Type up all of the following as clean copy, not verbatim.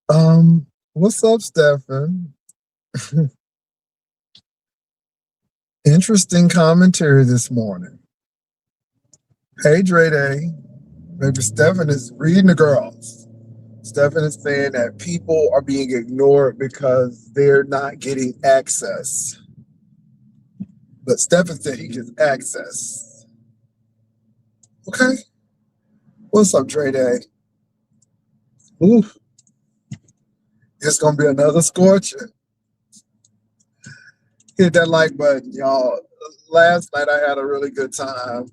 What's up, Stefan? Interesting commentary this morning. Hey, Dre Day. Maybe Stefan is reading the girls. Stefan is saying that people are being ignored because they're not getting access. But Stefan said he gets access. Okay. What's up, Dre Day? Ooh, it's gonna be another scorcher. Hit that like button, y'all. Last night I had a really good time.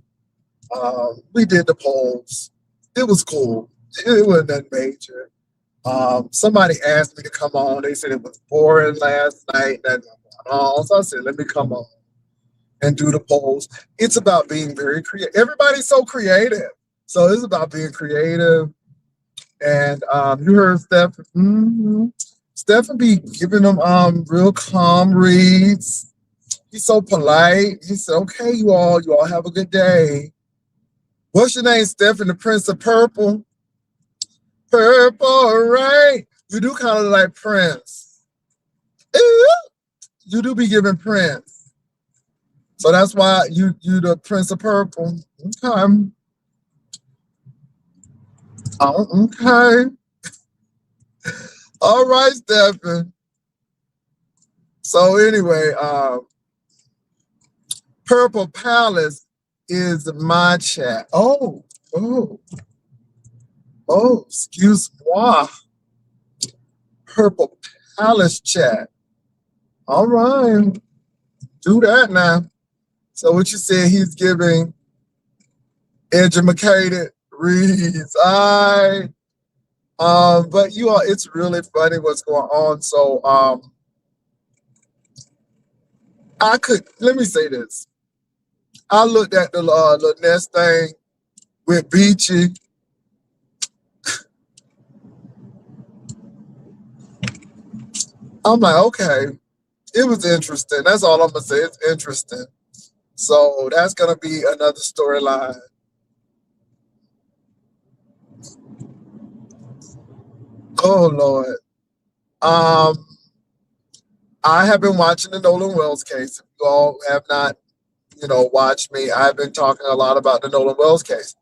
We did the polls. It was cool. It wasn't that major. Somebody asked me to come on. They said it was boring last night. So I said, let me come on and do the polls. It's about being very creative. Everybody's so creative. So it's about being creative. And you heard Steph. Stephen be giving them real calm reads. He's so polite. He said, okay, you all have a good day. What's your name, Stephen? The Prince of Purple? Purple, right? You do kind of like Prince. You do be giving Prince. So that's why you the Prince of Purple. Okay. Oh, okay. All right, Stephen. So anyway, Purple Palace is my chat. Oh, excuse moi. Purple Palace chat. All right. Do that now. So what you said he's giving educated reads. But you all, it's really funny what's going on. So let me say this. I looked at the Nest thing with Beachy. I'm like, okay, it was interesting. That's all I'm gonna say. It's interesting. So that's gonna be another storyline. Oh Lord. I have been watching the Nolan Wells case. If you all have not, watched me, I've been talking a lot about the Nolan Wells case.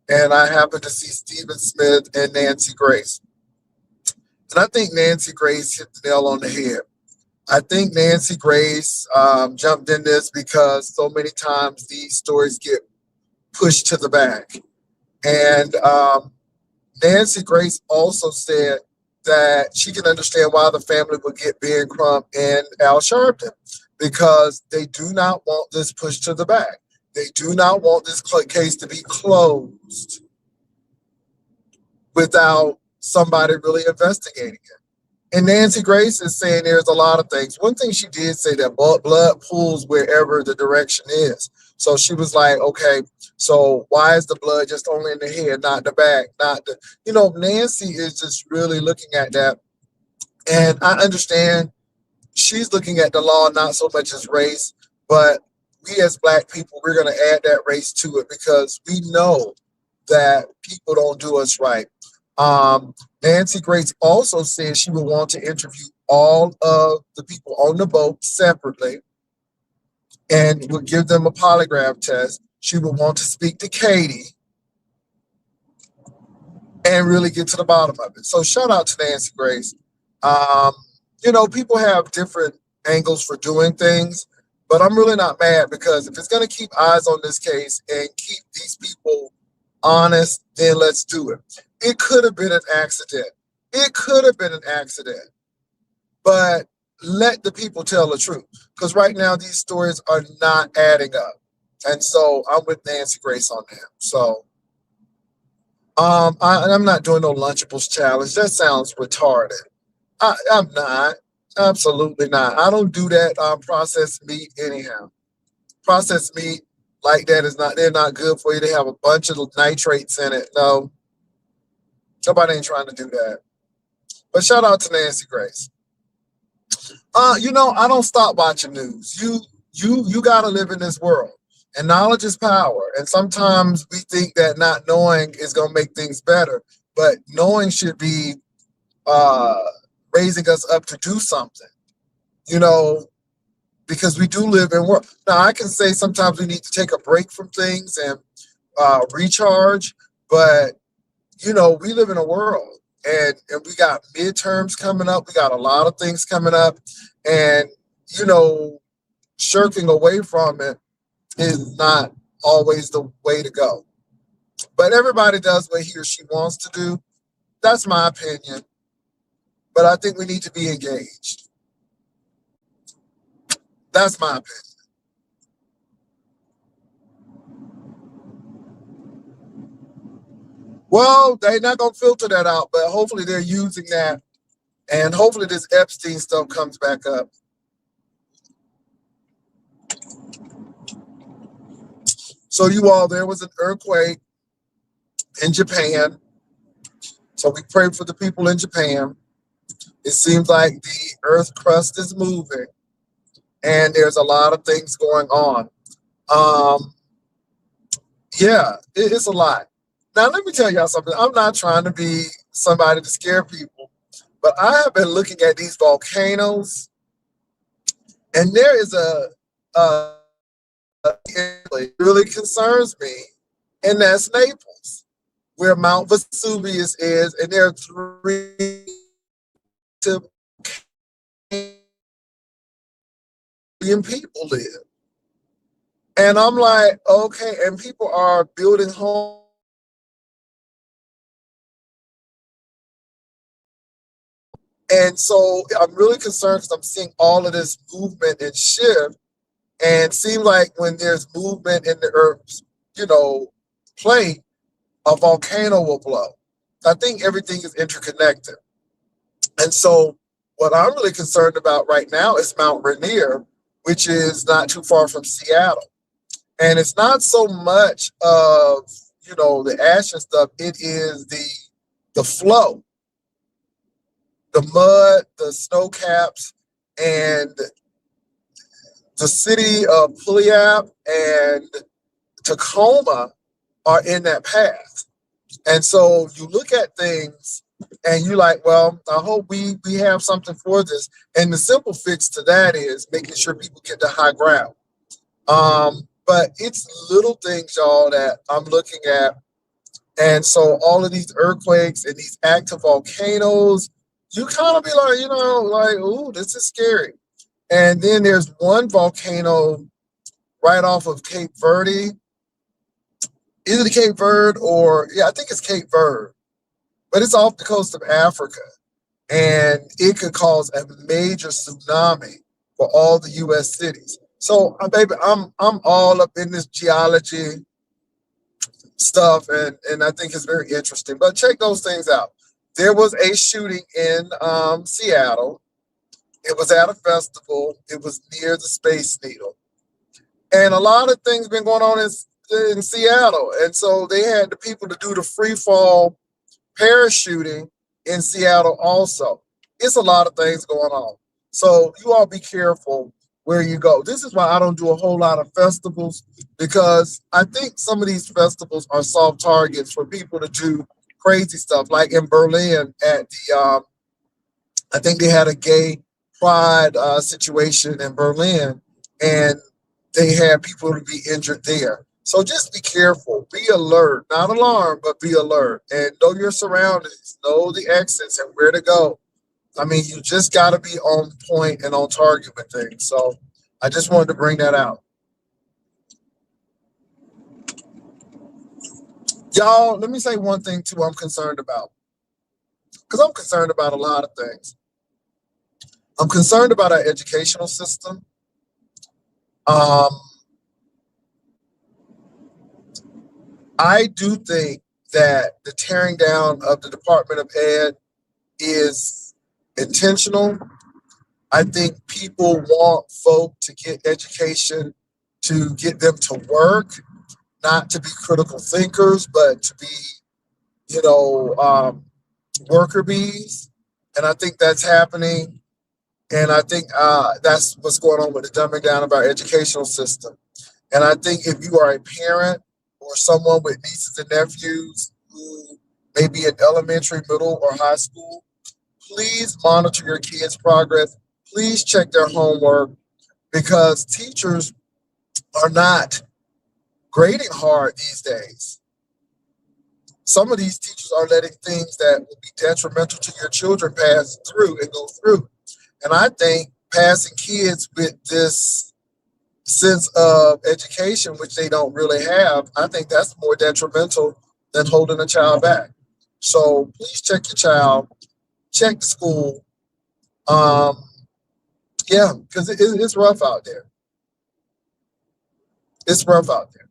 And I happened to see Stephen Smith and Nancy Grace. And I think Nancy Grace hit the nail on the head. I think Nancy Grace jumped in this because so many times these stories get pushed to the back. And Nancy Grace also said that she can understand why the family would get Ben Crump and Al Sharpton, because they do not want this pushed to the back. They do not want this case to be closed without somebody really investigating it. And Nancy Grace is saying there's a lot of things. One thing she did say that blood pools wherever the direction is. So she was like, okay, so why is the blood just only in the head, not the back, not the, Nancy is just really looking at that. And I understand she's looking at the law not so much as race, but we as Black people, we're going to add that race to it because we know that people don't do us right. Nancy Grace also said she would want to interview all of the people on the boat separately and would give them a polygraph test. She would want to speak to Katie and really get to the bottom of it. So shout out to Nancy Grace. People have different angles for doing things, but I'm really not mad because if it's going to keep eyes on this case and keep these people honest, then let's do it. It could have been an accident. But let the people tell the truth, because right now these stories are not adding up. And so I'm with Nancy Grace on that. So I'm not doing no Lunchables challenge. That sounds retarded. I'm not. Absolutely not. I don't do that processed meat anyhow. Processed meat like that they're not good for you. They have a bunch of nitrates in it. No, nobody ain't trying to do that. But shout out to Nancy Grace. I don't stop watching news. You gotta live in this world. And knowledge is power. And sometimes we think that not knowing is gonna make things better. But knowing should be uh, raising us up to do something, you know, because we do live and work. Now, I can say sometimes we need to take a break from things and recharge, but we live in a world, and we got midterms coming up. We got a lot of things coming up, and you know, shirking away from it is not always the way to go. But everybody does what he or she wants to do. That's my opinion. But I think we need to be engaged. That's my opinion. Well, they're not gonna filter that out, but hopefully they're using that, and hopefully this Epstein stuff comes back up. So you all, there was an earthquake in Japan. So we pray for the people in Japan. It seems like the earth crust is moving, and there's a lot of things going on. Um, yeah, it's a lot. Now let me tell y'all something. I'm not trying to be somebody to scare people, but I have been looking at these volcanoes, and there is a it really concerns me, and that's Naples, where Mount Vesuvius is, and there are three million people live. And I'm like, okay, and people are building homes. And so I'm really concerned because I'm seeing all of this movement and shift. And it seems like when there's movement in the earth's, plate, a volcano will blow. I think everything is interconnected. And so what I'm really concerned about right now is Mount Rainier, which is not too far from Seattle. And it's not so much of, the ash and stuff, it is the flow, the mud, the snow caps, and the city of Puyallup and Tacoma are in that path. And so you look at things and you're like, well, I hope we have something for this. And the simple fix to that is making sure people get to high ground. But it's little things, y'all, that I'm looking at. And so all of these earthquakes and these active volcanoes, you kind of be like, ooh, this is scary. And then there's one volcano right off of Cape Verde. Is it Cape Verde or, yeah, I think it's Cape Verde, but it's off the coast of Africa. And it could cause a major tsunami for all the U.S. cities. So, baby, I'm all up in this geology stuff, and I think it's very interesting. But check those things out. There was a shooting in Seattle. It was at a festival. It was near the Space Needle, and a lot of things been going on in Seattle, and so they had the people to do the free fall parachuting in Seattle also. It's a lot of things going on. So you all be careful where you go. This is why I don't do a whole lot of festivals, because I think some of these festivals are soft targets for people to do crazy stuff. Like in Berlin at the, I think they had a gay pride situation in Berlin, and they had people to be injured there. So just be careful, be alert, not alarmed, but be alert, and know your surroundings, know the exits and where to go. I mean, you just got to be on point and on target with things. So I just wanted to bring that out. Y'all, let me say one thing too I'm concerned about, because I'm concerned about a lot of things. I'm concerned about our educational system. Um, I do think that the tearing down of the Department of Ed is intentional. I think people want folk to get education to get them to work, not to be critical thinkers, but to be, worker bees. And I think that's happening. And I think that's what's going on with the dumbing down of our educational system. And I think if you are a parent or someone with nieces and nephews who may be in elementary, middle, or high school, please monitor your kids' progress. Please check their homework because teachers are not grading hard these days. Some of these teachers are letting things that will be detrimental to your children pass through and go through. And I think passing kids with this sense of education, which they don't really have, I think that's more detrimental than holding a child back. So please check your child, check the school. Um, yeah, because it's rough out there. It's rough out there.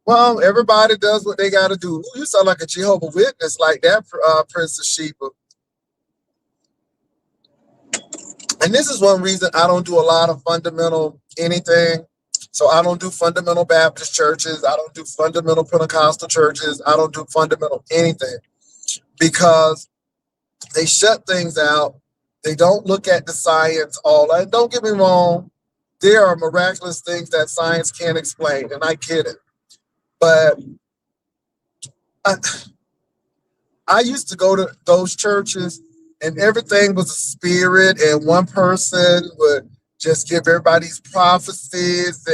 Well, everybody does what they got to do. Ooh, you sound like a Jehovah Witness, like that, Princess Sheba. And this is one reason I don't do a lot of fundamental anything. So I don't do fundamental Baptist churches. I don't do fundamental Pentecostal churches. I don't do fundamental anything because they shut things out. They don't look at the science all. And don't get me wrong, there are miraculous things that science can't explain, and I get it. But I used to go to those churches and everything was a spirit, and one person would just give everybody these prophecies,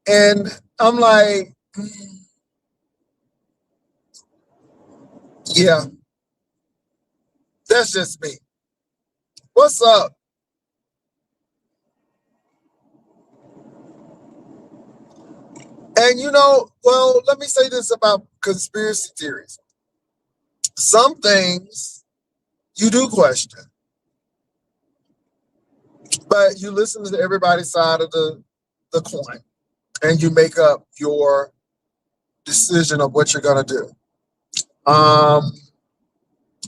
and I'm like, yeah, that's just me. What's up? And well, let me say this about conspiracy theories. Some things you do question, but you listen to everybody's side of the coin and you make up your decision of what you're going to do.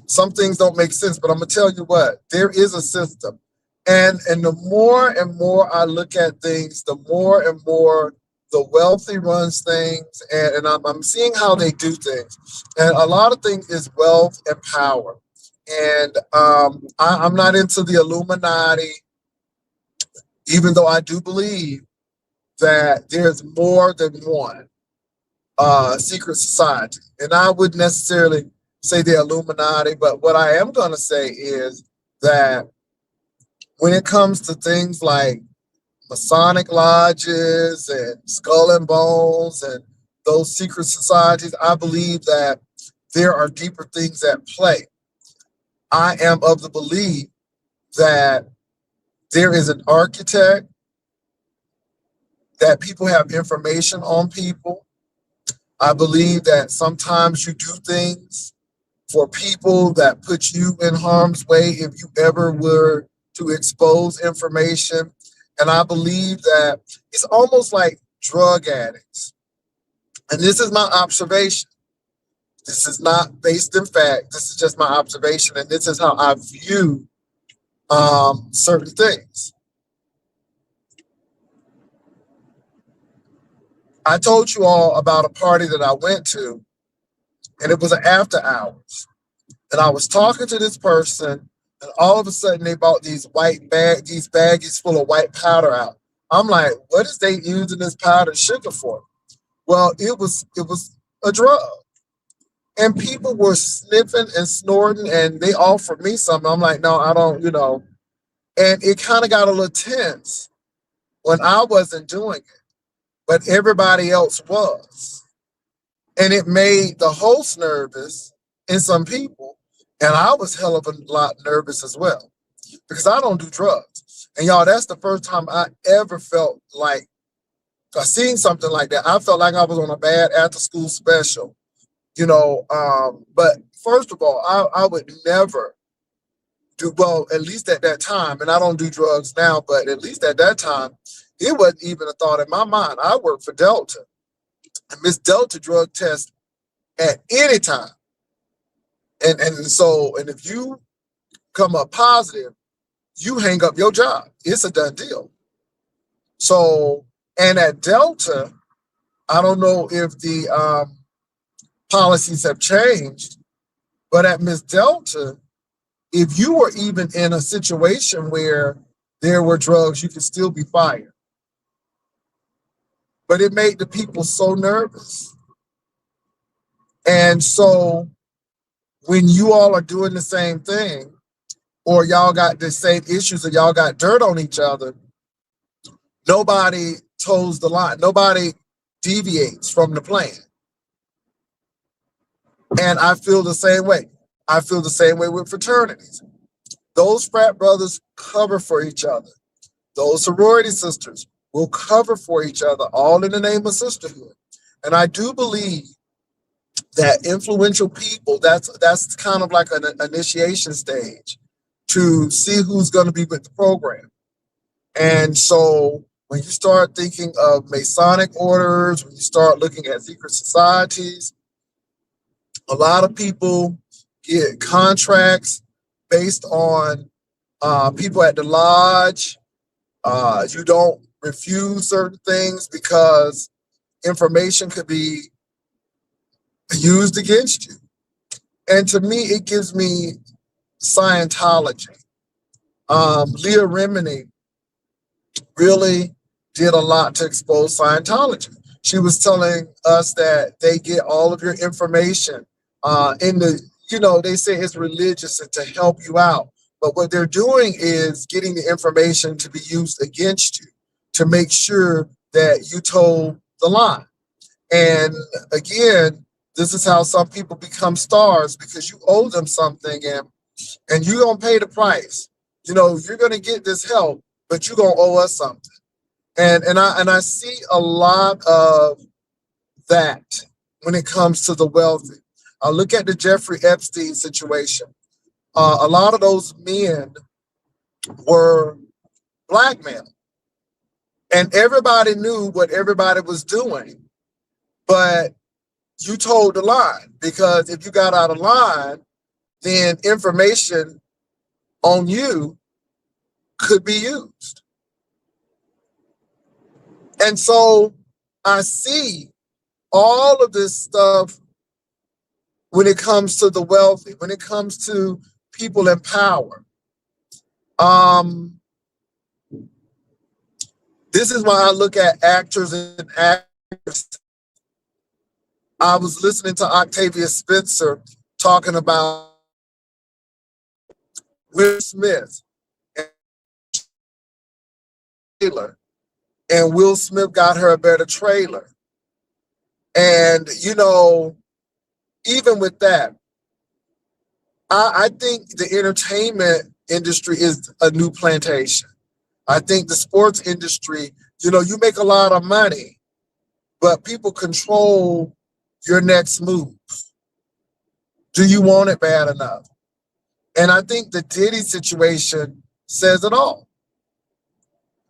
Some things don't make sense, but I'm going to tell you what, there is a system. And the more and more I look at things, the more and more the wealthy runs things, and I'm seeing how they do things. And a lot of things is wealth and power. And I'm not into the Illuminati, even though I do believe that there's more than one secret society. And I wouldn't necessarily say the Illuminati, but what I am going to say is that when it comes to things like Masonic lodges and Skull and Bones and those secret societies, I believe that there are deeper things at play. I am of the belief that there is an architect, that people have information on people. I believe that sometimes you do things for people that put you in harm's way if you ever were to expose information. And I believe that it's almost like drug addicts. And this is my observation. This is not based in fact. This is just my observation. And this is how I view certain things. I told you all about a party that I went to, and it was an after hours. And I was talking to this person, and all of a sudden they bought these these baggies full of white powder out. I'm like, what is they using this powdered sugar for? Well, it was a drug. And people were sniffing and snorting, and they offered me something. I'm like, no, I don't, And it kind of got a little tense when I wasn't doing it, but everybody else was. And it made the host nervous and some people. And I was hell of a lot nervous as well because I don't do drugs. And y'all, that's the first time I ever felt like I seen something like that. I felt like I was on a bad after school special, But first of all, I would never do, well, at least at that time, and I don't do drugs now, but at least at that time, it wasn't even a thought in my mind. I worked for Delta, and Miss Delta drug test at any time. And if you come up positive, you hang up your job. It's a done deal. So, and at Delta, I don't know if the policies have changed, but at Miss Delta, if you were even in a situation where there were drugs, you could still be fired. but it made the people so nervous. And so when you all are doing the same thing, or y'all got the same issues, or y'all got dirt on each other, nobody toes the line. Nobody deviates from the plan. And I feel the same way. I feel the same way with fraternities. Those frat brothers cover for each other. Those sorority sisters will cover for each other, all in the name of sisterhood. And I do believe that influential people, that's kind of like an initiation stage to see who's going to be with the program. And so when you start thinking of Masonic orders, when you start looking at secret societies, a lot of people get contracts based on people at the lodge. You don't refuse certain things because information could be used against you. And to me, it gives me Scientology. Leah Remini really did a lot to expose Scientology. She was telling us that they get all of your information in the, they say it's religious and to help you out. But what they're doing is getting the information to be used against you to make sure that you toe the line. And again, this is how some people become stars, because you owe them something, and you're gonna pay the price. You're gonna get this help, but you're gonna owe us something. And I see a lot of that when it comes to the wealthy. I look at the Jeffrey Epstein situation. A lot of those men were blackmailed, and everybody knew what everybody was doing, but you told the line, because if you got out of line, then information on you could be used. And so I see all of this stuff when it comes to the wealthy, when it comes to people in power. This is why I look at actors and actors. I was listening to Octavia Spencer talking about Will Smith and Taylor, and Will Smith got her a better trailer. And, even with that, I think the entertainment industry is a new plantation. I think the sports industry, you make a lot of money, but people control your next move. Do you want it bad enough? And I think the Diddy situation says it all,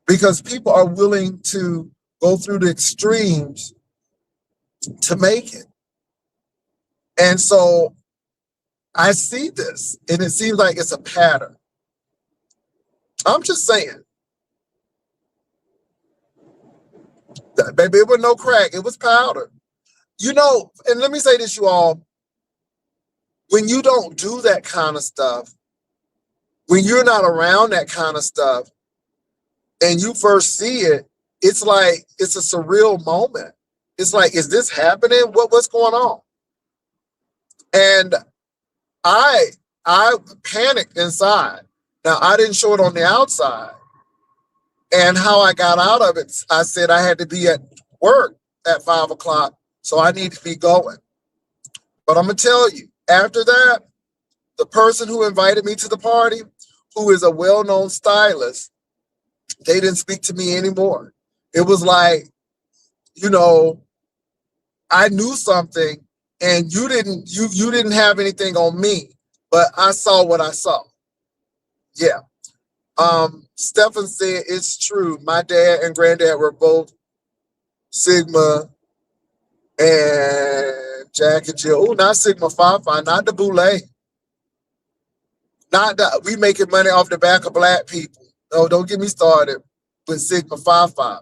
because people are willing to go through the extremes to make it. And so I see this, and it seems like it's a pattern. I'm just saying, baby, it was no crack, it was powder. And let me say this, you all, when you don't do that kind of stuff, when you're not around that kind of stuff, and you first see it, it's like it's a surreal moment. It's like, is this happening? What's going on? And I panicked inside. Now, I didn't show it on the outside. And how I got out of it, I said I had to be at work at 5 o'clock, so I need to be going. But I'm gonna tell you, after that, the person who invited me to the party, who is a well-known stylist, they didn't speak to me anymore. It was like, I knew something, and you didn't have anything on me, but I saw what I saw. Yeah. Stefan said it's true. My dad and granddad were both Sigma and Jack and Jill. Oh, not Sigma Phi Phi, not the Boule. Not that we making money off the back of black people. No, don't get me started with Sigma Phi Phi.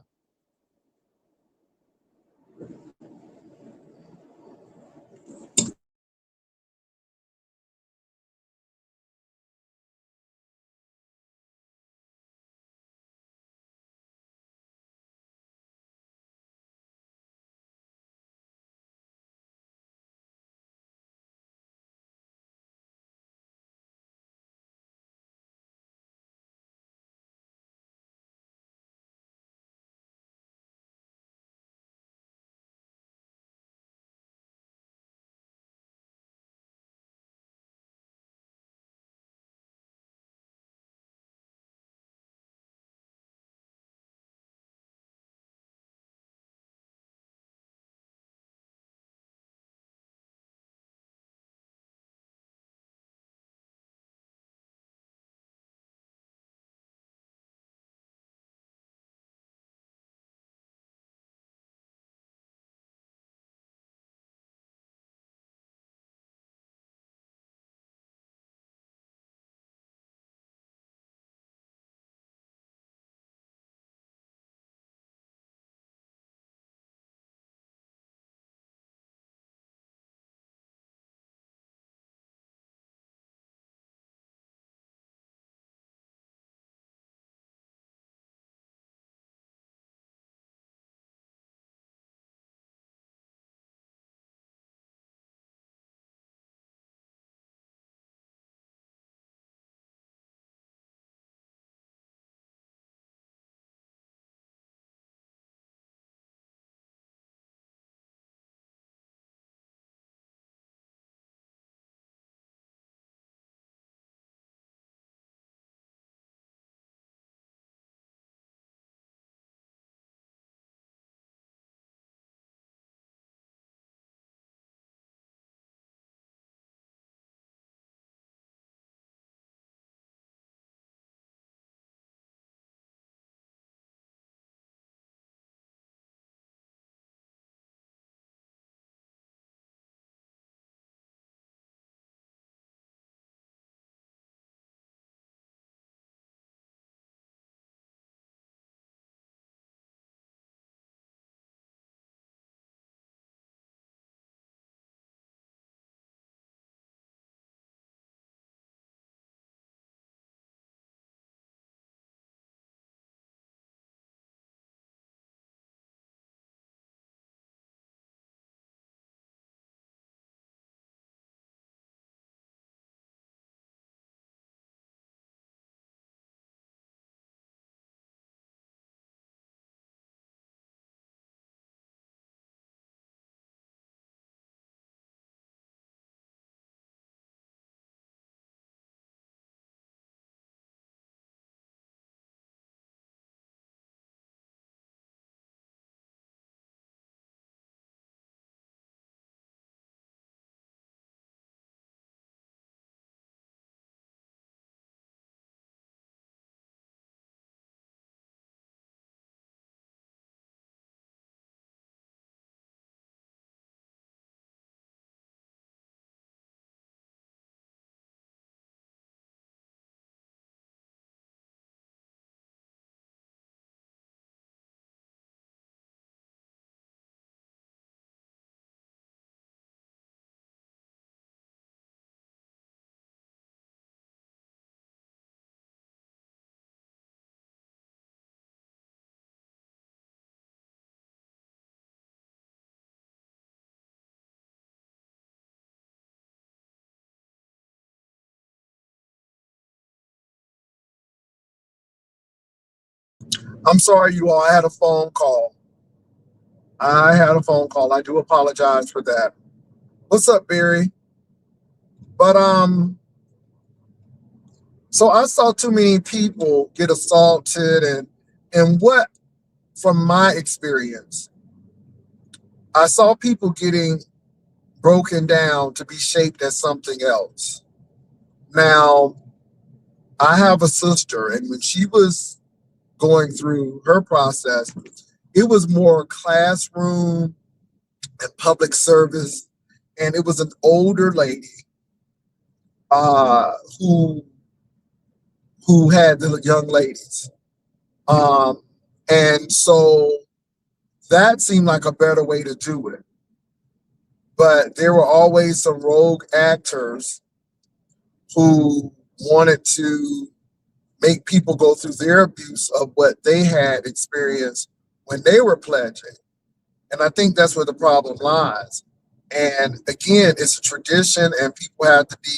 I'm sorry, you all. I had a phone call. I had a phone call. I do apologize for that. What's up, Barry? But so I saw too many people get assaulted, and what from my experience, I saw people getting broken down to be shaped as something else. Now, I have a sister, and when she was going through her process, it was more classroom and public service, and it was an older lady uh, who who had the young ladies, um, and so that seemed like a better way to do it. But there were always some rogue actors who wanted to make people go through their abuse of what they had experienced when they were pledging. And I think that's where the problem lies. And again, it's a tradition, and people have to be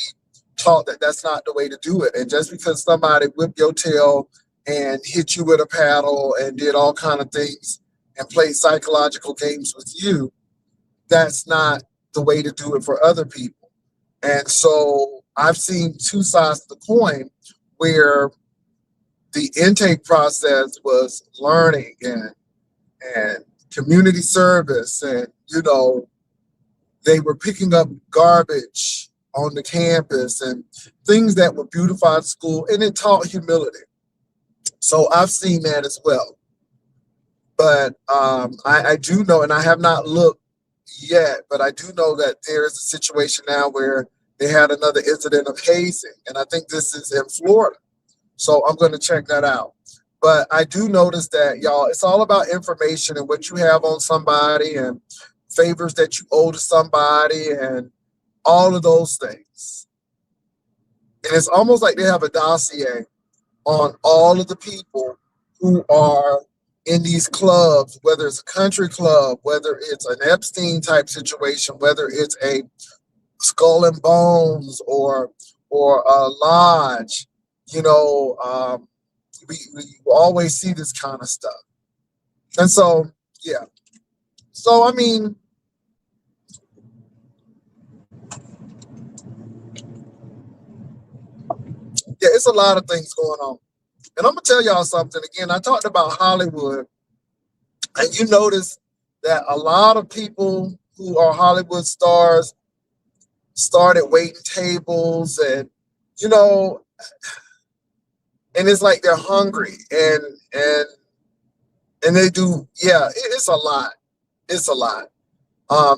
taught that that's not the way to do it. And just because somebody whipped your tail and hit you with a paddle and did all kind of things and played psychological games with you, that's not the way to do it for other people. And so I've seen two sides of the coin where the intake process was learning and community service, and they were picking up garbage on the campus and things that would beautify the school, and it taught humility. So I've seen that as well. But I do know, and I have not looked yet, but I do know that there is a situation now where they had another incident of hazing, and I think this is in Florida. So I'm going to check that out. But I do notice that, y'all, it's all about information and what you have on somebody and favors that you owe to somebody and all of those things. And it's almost like they have a dossier on all of the people who are in these clubs, whether it's a country club, whether it's an Epstein type situation, whether it's a Skull and Bones or a lodge. We always see this kind of stuff. And so, yeah. So, I mean, yeah, it's a lot of things going on. And I'm going to tell y'all something. Again, I talked about Hollywood, and you notice that a lot of people who are Hollywood stars started waiting tables, and, you know, and it's like they're hungry, and they do. Yeah, it's a lot. It's a lot.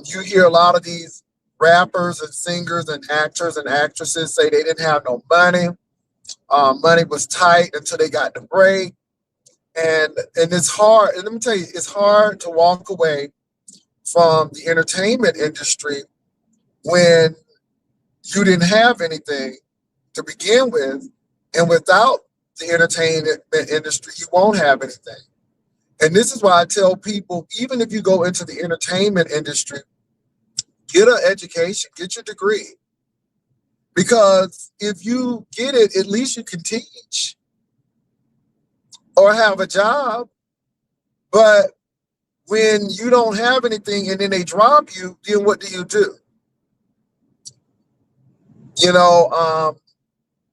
You hear a lot of these rappers and singers and actors and actresses say they didn't have no money. Money was tight until they got the break, and it's hard. And let me tell you, it's hard to walk away from the entertainment industry when you didn't have anything to begin with, and without the entertainment industry, you won't have anything. And this is why I tell people, even if you go into the entertainment industry, get an education, get your degree. Because if you get it, at least you can teach or have a job. But when you don't have anything and then they drop you, then what do?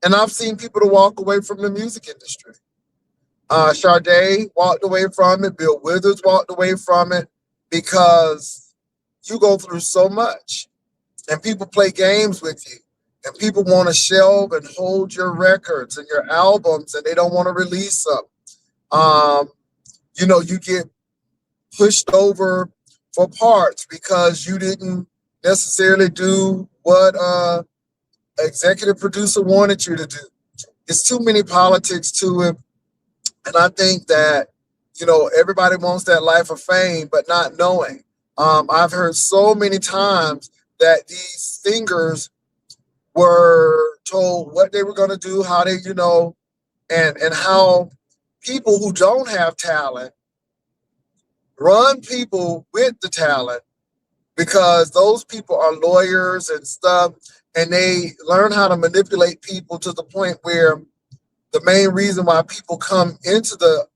And I've seen people to walk away from the music industry. Sade walked away from it. Bill Withers walked away from it because you go through so much, and people play games with you, and people want to shelve and hold your records and your albums, and they don't want to release them. You get pushed over for parts because you didn't necessarily do what executive producer wanted you to do. It's too many politics to it. And I think that, everybody wants that life of fame, but not knowing. I've heard so many times that these singers were told what they were going to do, how they, and how people who don't have talent run people with the talent, because those people are lawyers and stuff, and they learn how to manipulate people to the point where the main reason why people come into the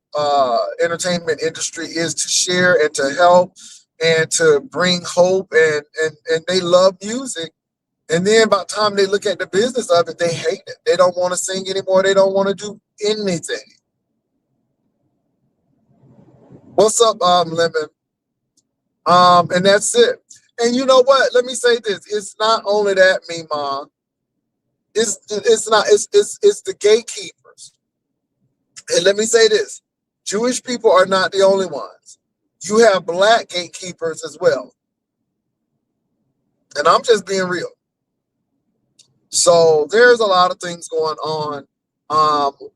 entertainment industry is to share and to help and to bring hope, and they love music. And then by the time they look at the business of it, they hate it. They don't want to sing anymore. They don't want to do anything. What's up, Lemon? And that's it. And you know what? Let me say this. It's not only that, me, Mom. It's not, it's the gatekeepers. And let me say this. Jewish people are not the only ones. You have black gatekeepers as well. And I'm just being real. So there's a lot of things going on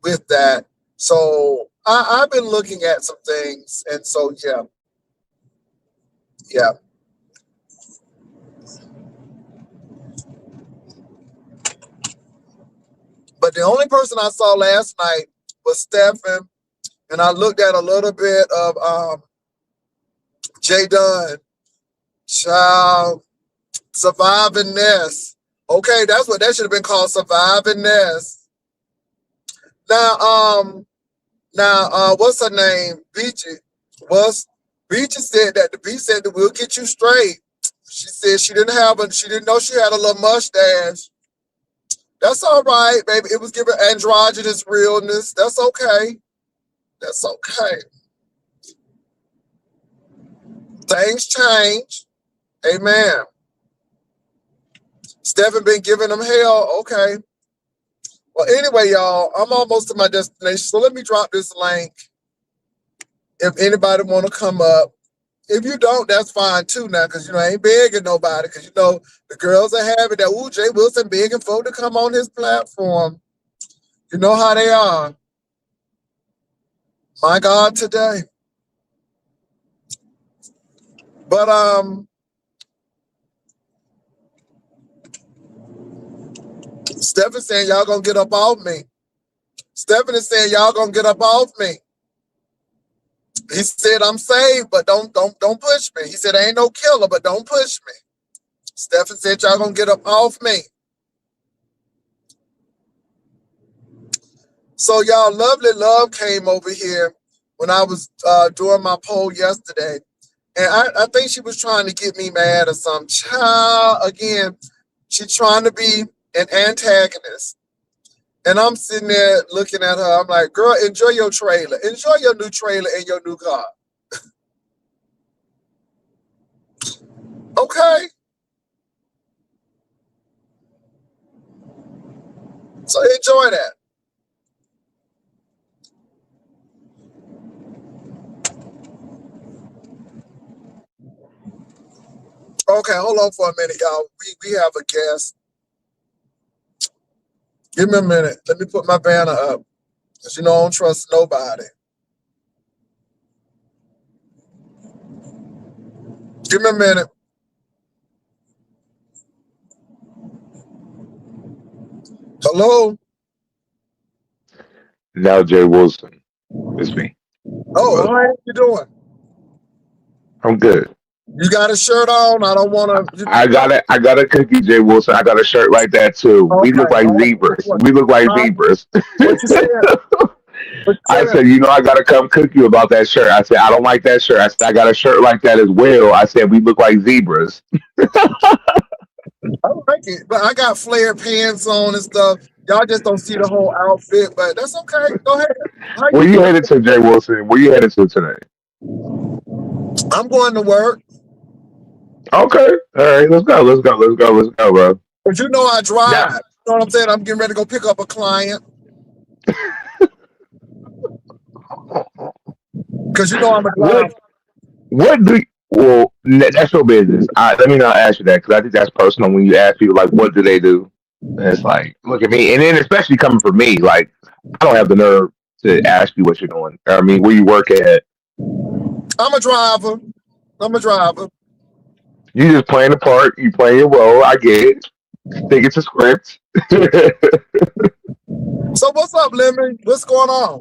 with that. So I've been looking at some things, and so yeah. But the only person I saw last night was Stephen, and I looked at a little bit of Jay Dunn, child, Surviving Nest. Okay, that's what that should have been called, Surviving Nest. Now, what's her name? Beachy. Beachy said that the beat said that we'll get you straight. She said she didn't know she had a little mustache. That's all right, baby. It was giving androgynous realness. That's okay. That's okay. Things change. Amen. Stephen been giving them hell. Okay. Well, anyway, y'all, I'm almost to my destination. So let me drop this link. If anybody want to come up. If you don't, that's fine too now, because I ain't begging nobody, because the girls are having that. Ooh, Jay Wilson begging folk to come on his platform. You know how they are. My God, today. But Stephen saying y'all gonna get up off me. Stephen is saying y'all gonna get up off me. He said I'm saved, but don't push me. He said I ain't no killer, but don't push me. Stephen said y'all gonna get up off me. So y'all, Lovely Love came over here when I was doing my poll yesterday. And I think she was trying to get me mad or something. Child, again, she's trying to be an antagonist. And I'm sitting there looking at her. I'm like, girl, enjoy your trailer. Enjoy your new trailer and your new car. Okay. So enjoy that. Okay, hold on for a minute, y'all. We have a guest. Give me a minute. Let me put my banner up. Because I don't trust nobody. Give me a minute. Hello? Now Jay Wilson. It's me. Oh, how are you doing? I'm good. You got a shirt on? I don't want to. I got a cookie, Jay Wilson. I got a shirt like that too. Okay. We look like zebras. We look like zebras. What you said? I said, I gotta come cook you about that shirt. I said, I don't like that shirt. I said, I got a shirt like that as well. I said, we look like zebras. I like it, but I got flared pants on and stuff. Y'all just don't see the whole outfit, but that's okay. Go ahead. Where you headed to, Jay Wilson? Where you headed to today? I'm going to work. Okay. All right. Let's go, bro. But I drive. Yeah. You know what I'm saying? I'm getting ready to go pick up a client. Because I'm a driver. Well, that's your business. Let me not ask you that, because I think that's personal when you ask people, like, what do they do? And it's like, look at me. And then especially coming from me, like, I don't have the nerve to ask you what you're doing. I mean, where you work at. I'm a driver. You just playing the part. You playing your role. I get it. Think it's a script. So what's up, Lemon? What's going on?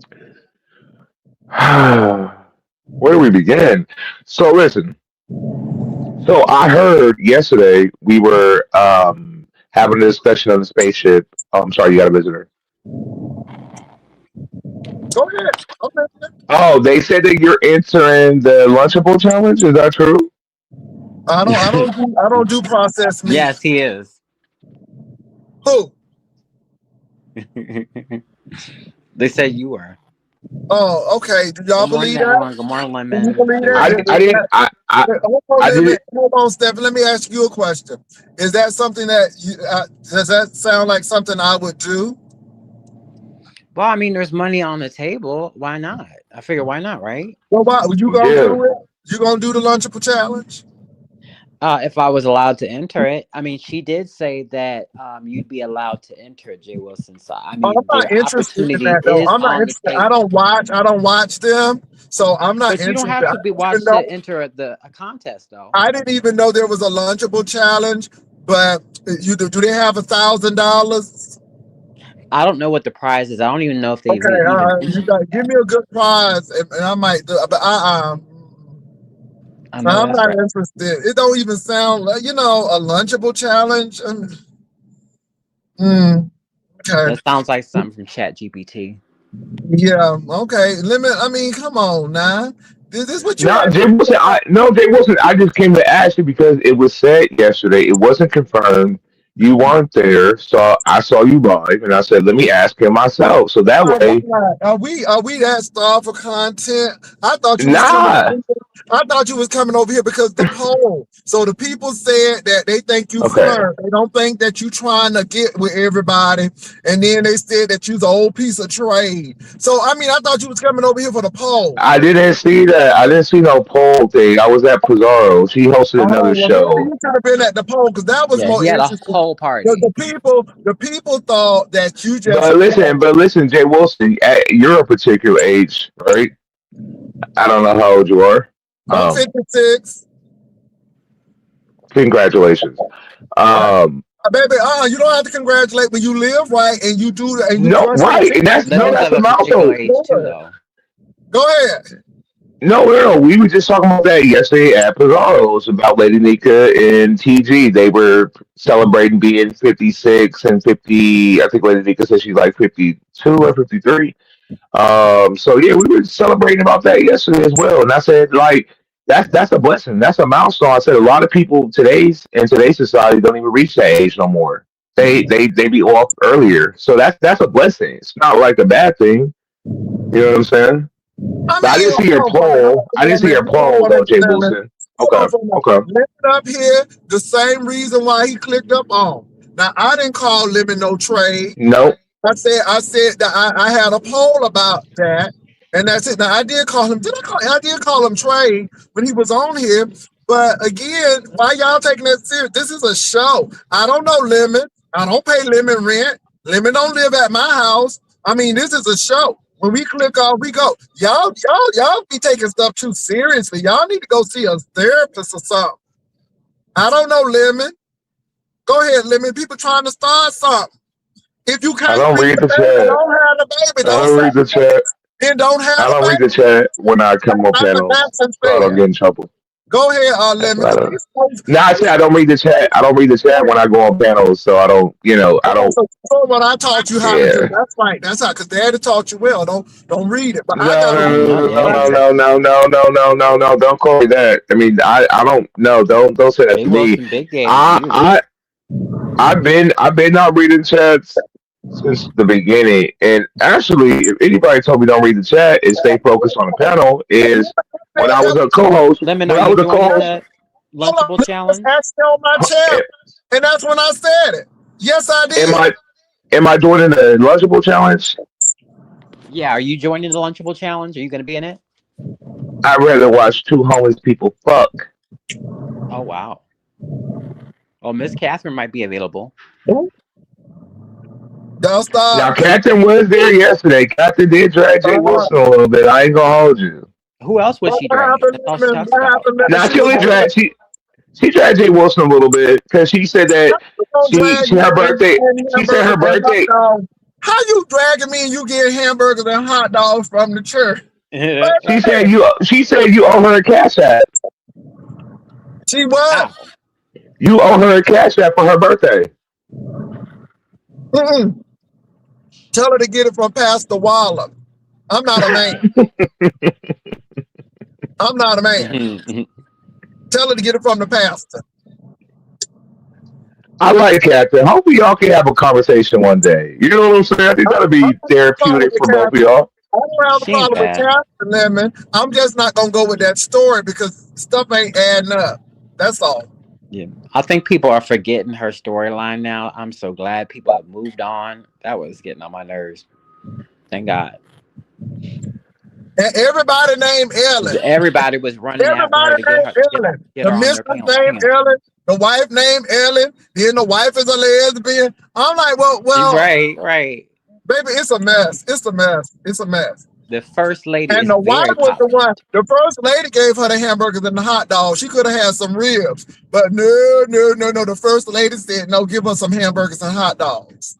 Where do we begin? So listen. So I heard yesterday we were having a discussion on the spaceship. Oh, I'm sorry, you got a visitor. Go ahead. I'm listening. Oh, they said that you're entering the Lunchable challenge. Is that true? I don't do processed meat. Yes, he is. Who? They said you were. Oh, okay. Do y'all Good morning, believe that? everyone. Good morning, Do you Lemon. believe Good I that? morning. didn't. I didn't. Hold on, I didn't. Hold on, Stephen. Let me ask you a question. Is that something that does that sound like something I would do? Well, I mean, there's money on the table. Why not? I figure, why not, right? Well, why you gonna Yeah. do it? You gonna do the Lunchable challenge? If I was allowed to enter it, I mean, she did say that you'd be allowed to enter it, Jay Wilson. So, I Oh, I'm mean, not the interested in opportunity that though. is I'm not on the interested. I table. don't watch. I don't watch them, so I'm not But you don't interested. have to be watched to enter a contest, though. I didn't even know there was a Lunchable challenge. But do they have $1,000? I don't know what the prize is. I don't even know if they Okay, even you mentioned got give that. me a good prize, and I might do. But I know I'm that's not right. interested. It don't even sound like a Lunchable challenge. Okay, That sounds like something from Chat GPT. yeah, okay. Limit. I mean, come on now. Is this what you No, asked Jay Wilson. for? Jay Wilson. I just came to ask you because it was said yesterday. It wasn't confirmed. You weren't there, so I saw you live, and I said, "Let me ask him myself." So that Oh, way, God. Are we that starved for content? I thought you was coming over nah. here. I thought you was coming over here because the poll. So the people said that they think you Okay. flirt. They don't think that you trying to get with everybody. And then they said that you's an old piece of trade. So I mean, I thought you was coming over here for the poll. I didn't see that. I didn't see no poll thing. I was at Pizarro. She hosted Oh another well, maybe show. you should have been at the poll because that was Yeah, more he had a interesting. whole party. The people thought that you just But listen, Jay Wilson, at your particular age, right? I don't know how old you are. I'm Um, 56. congratulations. Um, Baby, you don't have to congratulate when you live right and you do and you no, brush your right, teeth. and that's no, Lemon's that's of a a particular milestone. age too, though. Go ahead. No. We were just talking about that yesterday at Pizarro's about Lady Nika and TG. They were celebrating being 56 and 50. I think Lady Nika said she's like 52 or 53. So yeah, we were celebrating about that yesterday as well. And I said, like, that's a blessing. That's a milestone. I said a lot of people in today's society don't even reach that age no more. They be off earlier. So that's a blessing. It's not like a bad thing. You know what I'm saying? I But I mean, didn't see hold your on for a minute. Hold poll. on I for didn't a see minute. your poll though, Jay Wilson. Hold Okay. on for a minute. Okay. Lemon up here, the same reason why he clicked up on. Now, I didn't call Lemon no trade. Nope. I said that I had a poll about that, and that's it. Now I did call him. I did call him trade when he was on here. But again, why y'all taking that serious? This is a show. I don't know Lemon. I don't pay Lemon rent. Lemon don't live at my house. I mean, this is a show. When we click off, we go. Y'all be taking stuff too seriously. Y'all need to go see a therapist or something. I don't know, Lemon. Go ahead, Lemon. People trying to start something. If you I can't don't feed read the the baby, chat. don't have the baby. I Don't don't say read the chat. then don't have I the don't read the baby. chat when I come on I'm a panels, dancing so I don't fan. get in trouble. Go ahead, That's Lemon. what I don't. No, I said I don't read the chat. I don't read the chat when I go on panels, so I don't. I Okay, don't. so what I taught you how to do. Yeah. That's right. That's how. Because Daddy taught you well. Don't read it. But I No, gotta no, I read know, it. no, But I yeah. no, said, no, no, no, no, no, no, no. Don't call me that. I mean, I don't. No, don't say that Jay to me. Wilson, big game. I, You. I, I've been not reading chats since the beginning. And actually, if anybody told me don't read the chat and stay focused on the panel, is when I was a co-host. Lemon, are When I you was a joining co-host, the hold on, Lunchable let's Challenge? ask you on my chat. And that's when I said it. Yes, I am did. I joining the Lunchable Challenge? Yeah, are you joining the Lunchable Challenge? Are you going to be in it? I'd rather watch two homeless people fuck. Oh, wow. Oh, Miss Catherine might be available. Y'all Now, stop. Captain was there yesterday. Captain did drag Jay What Wilson a little bit. I ain't gonna hold you. Who else was she dragging? happened, That's all she Lemon? talks What about. happened? Lemon? Now, She she was only on dragged she dragged Jay Wilson a little bit because she said that gonna drag she you her birthday. and She said hamburgers her and hot birthday. dogs. How you dragging me and you get hamburgers and hot dogs from the church? She said you owe her a cash app. She what? How? You owe her a cash app for her birthday. Mm-mm. Tell her to get it from Pastor Waller. I'm not a man. I'm not a man. Tell her to get it from the pastor. I like Captain. Hopefully, y'all can have a conversation one day. You know what I'm saying? I think that'll I be don't have a problem therapeutic with for both of Catherine. y'all. I don't have a She ain't problem with bad. Catherine Lemon. I'm just not gonna go with that story because stuff ain't adding up. That's all. Yeah, I think people are forgetting her storyline now. I'm so glad people have moved on. That was getting on my nerves. Thank God. And everybody named Ellen. Everybody was running after her Everybody to get her named get, Ellen. get The her on their mistress named panel. Ellen. The wife named Ellen. Then the wife is a lesbian. I'm like, well, Right. baby, it's a mess. It's a mess. It's a mess. The first lady And is the wife very was the one. tolerant. The first lady gave her the hamburgers and the hot dog. She could have had some ribs, but no. The first lady said, no, give us some hamburgers and hot dogs.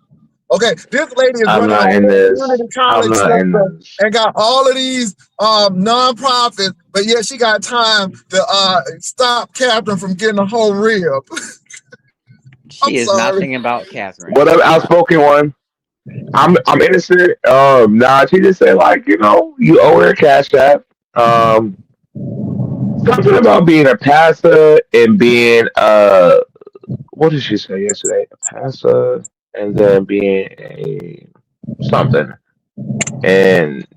Okay, this lady is I'm running a not in whole this. community I'm college not in system this. and got all of these nonprofits, but yet she got time to stop Catherine from getting a whole rib. I'm She is not sorry. thinking about Catherine. What up, She's not. outspoken one? I'm innocent. Nah, she just said like, you owe her a cash app. Um, Something about being a pastor and being what did she say yesterday? A pastor and then being a something. And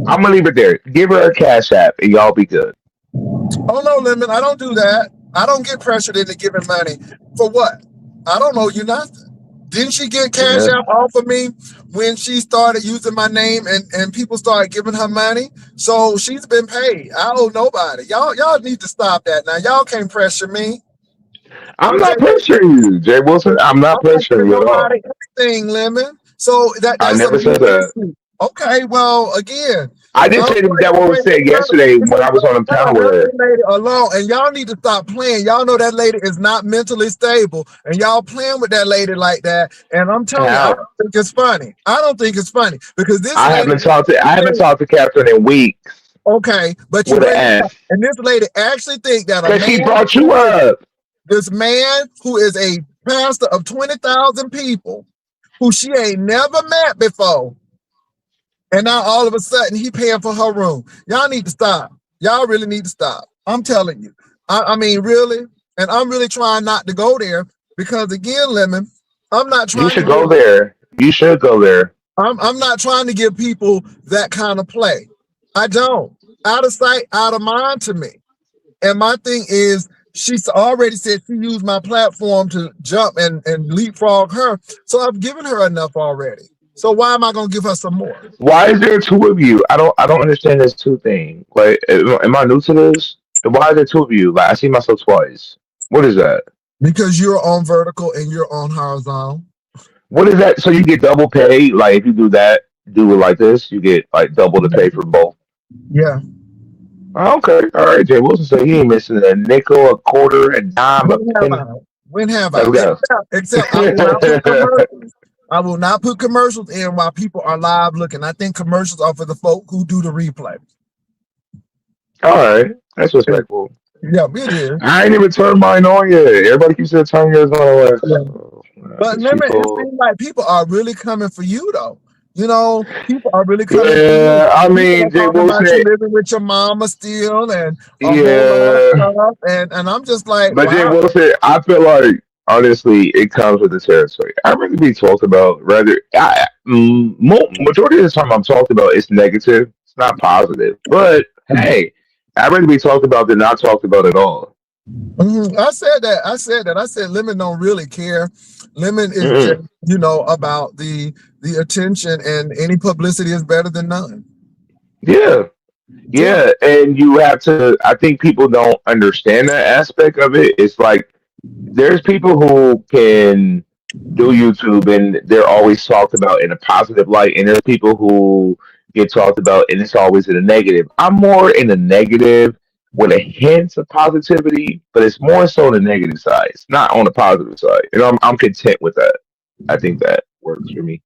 I'm gonna leave it there. Give her a cash app and y'all be good. Oh no, Lemon, I don't do that. I don't get pressured into giving money. For what? I don't owe you nothing. Didn't she get cash Yeah. app off of me when she started using my name and people started giving her money? So she's been paid. I owe nobody. Y'all need to stop that now. Y'all can't pressure me. I'm Okay? not pressuring you, Jay Wilson. I'm not I'm not pressuring giving you at nobody all. anything, Lemon. So I that's a never me said that. issue. Okay, well, again, I did I'm say that y'all what was ain't said yesterday when I was on the panel with leave her. that lady alone, and y'all need to stop playing. Y'all know that lady is not mentally stable, and y'all playing with that lady like that. And I'm telling you, I How? don't think it's funny. I don't think it's funny because this I lady, haven't talked to I haven't talked to Catherine in weeks okay, but you with an bring it up, F. and this lady actually think that a Because she man brought you up. this man who is a pastor of 20,000 people, who she ain't never met before, and now all of a sudden he paying for her room. Y'all need to stop. Y'all really need to stop. I'm telling you. I mean, really. And I'm really trying not to go there because again, Lemon, I'm not You trying to should give go there. You should go there. I'm not trying to give people that kind of play. I don't. Out of sight, out of mind to me. And my thing is, she's already said she used my platform to jump and leapfrog her. So I've given her enough already. So why am I gonna give her some more? Why is there two of you? I don't understand this two thing. Like, am I new to this? Why is there two of you? Like, I see myself twice. What is that? Because you're on vertical and you're on horizontal. What is that? So you get double pay? Like, if you do that, do it like this, you get like double the pay for both. Yeah. Okay, all right. Jay Wilson said he ain't missing a nickel, a quarter, a dime, a When have penny. I? When have I? Let's go. Except I will not put commercials. I will not put commercials in while people are live looking. I think commercials are for the folk who do the replay. All right, that's respectful. Yeah, it is. I ain't even turned mine on yet. Everybody keeps saying turn yours on. Like, Yeah. oh, But these remember, it people. seems like people are really coming for you, though. You know, people are really coming for you. Yeah, I People mean, are Jay talking about you Wilson. living with your mama still and a whole lot of Yeah, stuff. And I'm just like, but Jay wow. Wilson, I feel like honestly, it comes with the territory. I really be talked about rather. Majority of the time, I'm talked about it's negative. It's not positive. But hey, I'd rather be talked about than not talked about at all. I said that. I said Lemon don't really care. Lemon is just, Mm-mm. about the attention, and any publicity is better than none. Yeah. Yeah. Yeah, and you have to. I think people don't understand that aspect of it. It's like there's people who can do YouTube and they're always talked about in a positive light, and there's people who get talked about and it's always in a negative. I'm more in the negative with a hint of positivity, but it's more so on the negative side. It's not on the positive side. I'm content with that. I think that works for me.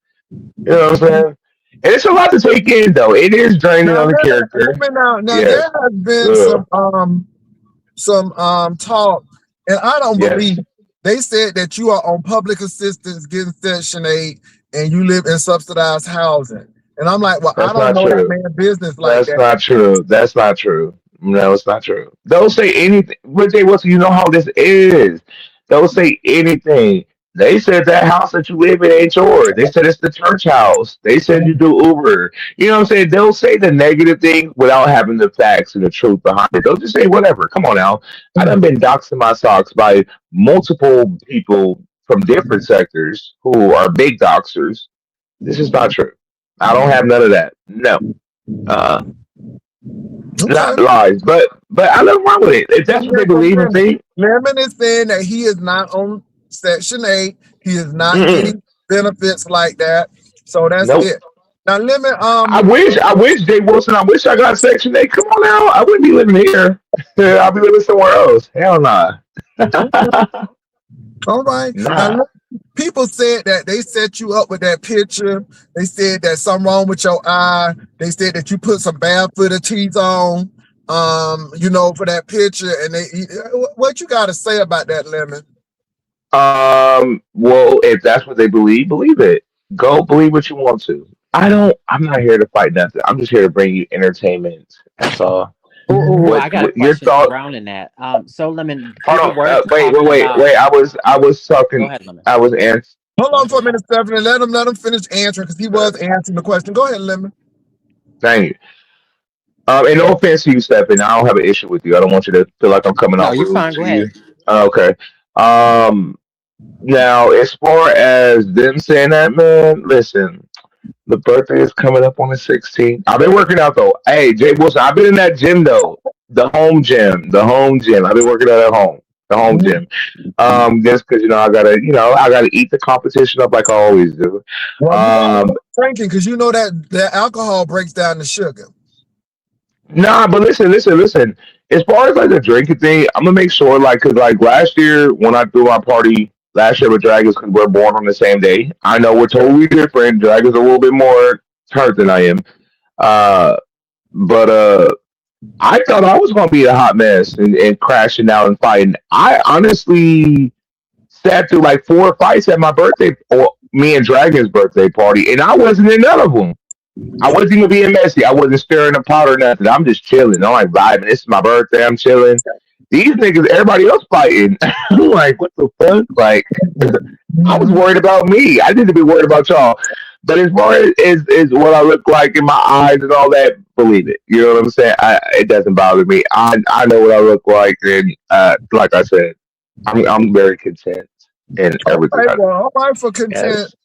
You know what I'm saying? And it's a lot to take in, though. It is draining Now, on the character. now there Yes. has been Ugh. some talk, and I don't believe. Yes. They said that you are on public assistance getting Section 8 and you live in subsidized housing. And I'm like, well, I That's don't not know that true. man business like That's that. not true. That's not true. No, it's not true. Don't say anything. But Jay Wilson, you know how this is. Don't say anything. They said that house that you live in ain't yours. They said it's the church house. They said you do Uber. You know what I'm saying? They'll say the negative thing without having the facts and the truth behind it. They'll just say whatever. Come on now. I done been doxed in my socks by multiple people from different sectors who are big doxers. This is not true. I don't have none of that. No. Uh, Okay. not lies, but I nothing wrong with it. If Let's that's what hear they from believe and Lemon. think, Lemon is saying that he is not on Section 8. He is not mm-mm, getting benefits like that. So that's nope. it. Now, Lemon, I wish Jay Wilson. I wish I got Section 8. Come on now, I wouldn't be living here. I'll be living somewhere else. Hell nah. all right. Now, Nah. look, people said that they set you up with that picture. They said that something wrong with your eye. They said that you put some barefooted teeth on, for that picture. And what you got to say about that, Lemon? Well, if that's what they believe it. Go believe what you want to. I don't. I'm not here to fight nothing. I'm just here to bring you entertainment. That's all. Oh, I got a What your question thought? surrounding that. So Lemon, Hold people on. were Wait, wait, talking wait, about. wait. I was Go talking. ahead, Lemon. I was answering. Hold on for a minute, Stephanie. Let him finish answering because he was answering the question. Go ahead, Lemon. Thank you. And no offense to you, Stephen. I don't have an issue with you. I don't want you to feel like I'm coming No, off you're rude fine. to Go you. ahead. Okay. Um. Now, as far as them saying that, man, listen. The birthday is coming up on the 16th. I've been working out though. Hey, Jay Wilson, I've been in that gym though. The home gym. The home gym. I've been working out at home. The home gym. Just because I gotta eat the competition up like I always do. Well, you got to Um, quit drinking because you know that alcohol breaks down the sugar. Nah, but listen. As far as like the drinking thing, I'm gonna make sure like, cause like last year when I threw my party last year with Dragons, cause we're born on the same day. I know we're totally different. Dragons are a little bit more hurt than I am. Uh, but I thought I was gonna be a hot mess and crashing out and fighting. I honestly sat through like 4 fights at my birthday or me and Dragon's birthday party, and I wasn't in none of them. I wasn't even being messy. I wasn't stirring the pot or nothing. I'm just chilling. I'm like vibing. This is my birthday. I'm chilling. These niggas, everybody else fighting. I'm like, what the fuck? Like, I was worried about me. I need to be worried about y'all. But as far as what I look like in my eyes and all that, believe it. You know what I'm saying? It doesn't bother me. I know what I look like, and like I said, I'm very content in All everything right, I do. well, all right for content. Yes.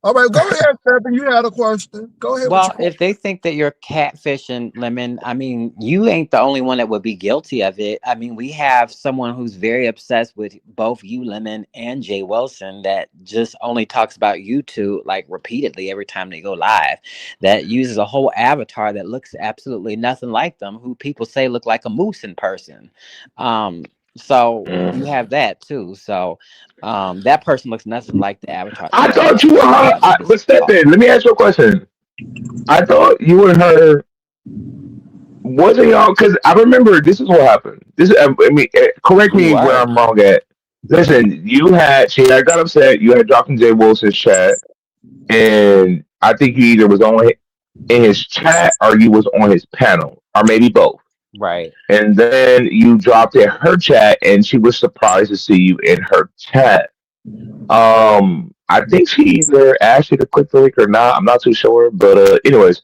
All right, go ahead, Stephanie. You had a question. Go ahead with your Well, question. if they think that you're catfishing, Lemon, I mean, you ain't the only one that would be guilty of it. I mean, we have someone who's very obsessed with both you, Lemon, and Jay Wilson that just only talks about you two like repeatedly every time they go live. That uses a whole avatar that looks absolutely nothing like them, who people say look like a moose in person. So you Mm. have that too. So that person looks nothing like the avatar that I y'all thought use you were to her. have this But step talk. in. Let me ask you a question. I thought you and her wasn't y'all because I remember this is what happened. Correct We me where were. I'm wrong at. Listen, she had got upset. You had dropped in Jay Wilson's chat, and I think you either was in his chat or you was on his panel, or maybe both. Right. And then you dropped in her chat, and she was surprised to see you in her chat. I think she either asked you to click the link or not. I'm not too sure, but anyways,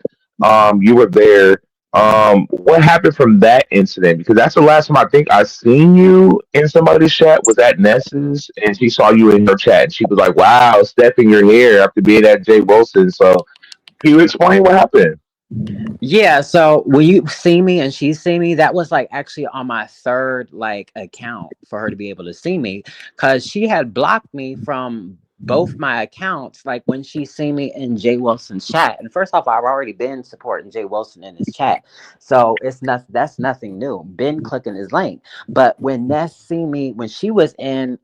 you were there. What happened from that incident? Because that's the last time I think I seen you in somebody's chat was at Ness's, and she saw you in her chat, and she was like, "Wow, Steph, you're here after being at Jay Wilson." So, can you explain what happened? Yeah, so when you see me and she see me, that was like actually on my third like account for her to be able to see me because she had blocked me from both my accounts like when she see me in Jay Wilson's chat. And first off, I've already been supporting Jay Wilson in his chat. So it's not that's nothing new. Been clicking his link. But when Ness see me when she was in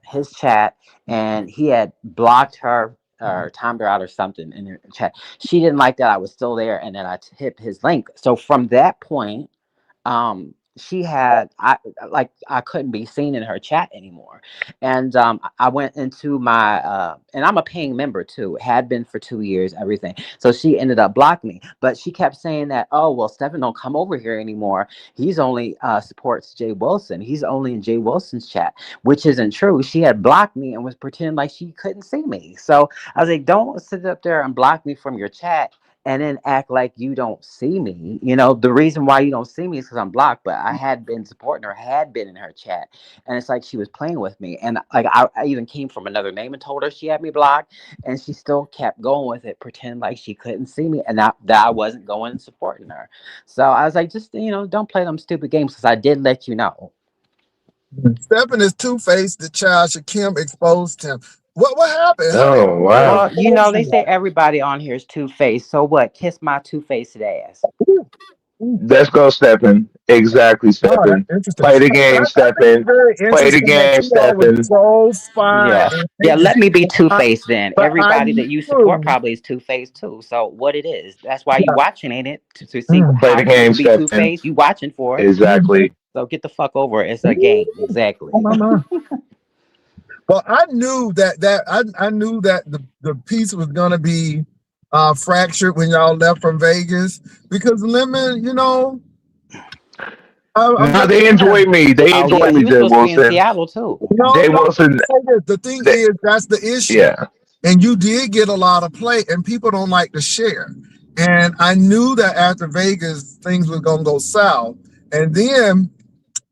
his chat and he had blocked her or timed her out or something in her chat, she didn't like that I was still there and then I tipped his link. So from that point, she had I couldn't be seen in her chat anymore. And I went into my and I'm a paying member too, had been for 2 years, everything. So she ended up blocking me, but she kept saying that, oh well, Stephen don't come over here anymore. He's only supports Jay Wilson. He's only in Jay Wilson's chat, which isn't true. She had blocked me and was pretending like she couldn't see me. So I was like, don't sit up there and block me from your chat and then act like you don't see me. You know, the reason why you don't see me is because I'm blocked, but I had been supporting her, had been in her chat. And it's like she was playing with me. And like I even came from another name and told her she had me blocked. And she still kept going with it, pretending like she couldn't see me and that I wasn't going and supporting her. So I was like, just, don't play them stupid games because I did let you know. Stephen is two-faced. The child Kim exposed him. What happened? Oh wow! Well, they say everybody on here is two-faced. So what? Kiss my two-faced ass. Let's go, Stephen. Exactly, Stephen. Play the game, Stephen. Play the game, Stephen. So fine. Yeah. Let me be two-faced then. Everybody that you support probably is two-faced too. So what it is? That's why you watching, ain't it? To see play the game, be Stephen. Two-faced. You watching for it? Exactly. So get the fuck over it. It's a game. Exactly. Well, I knew that I knew that the piece was gonna be fractured when y'all left from Vegas because Lemon, they enjoy me. They enjoy me, Jay Wilson. In Seattle too. Jay Wilson. The thing is, that's the issue. Yeah. And you did get a lot of play, and people don't like to share. And I knew that after Vegas, things were gonna go south. And then,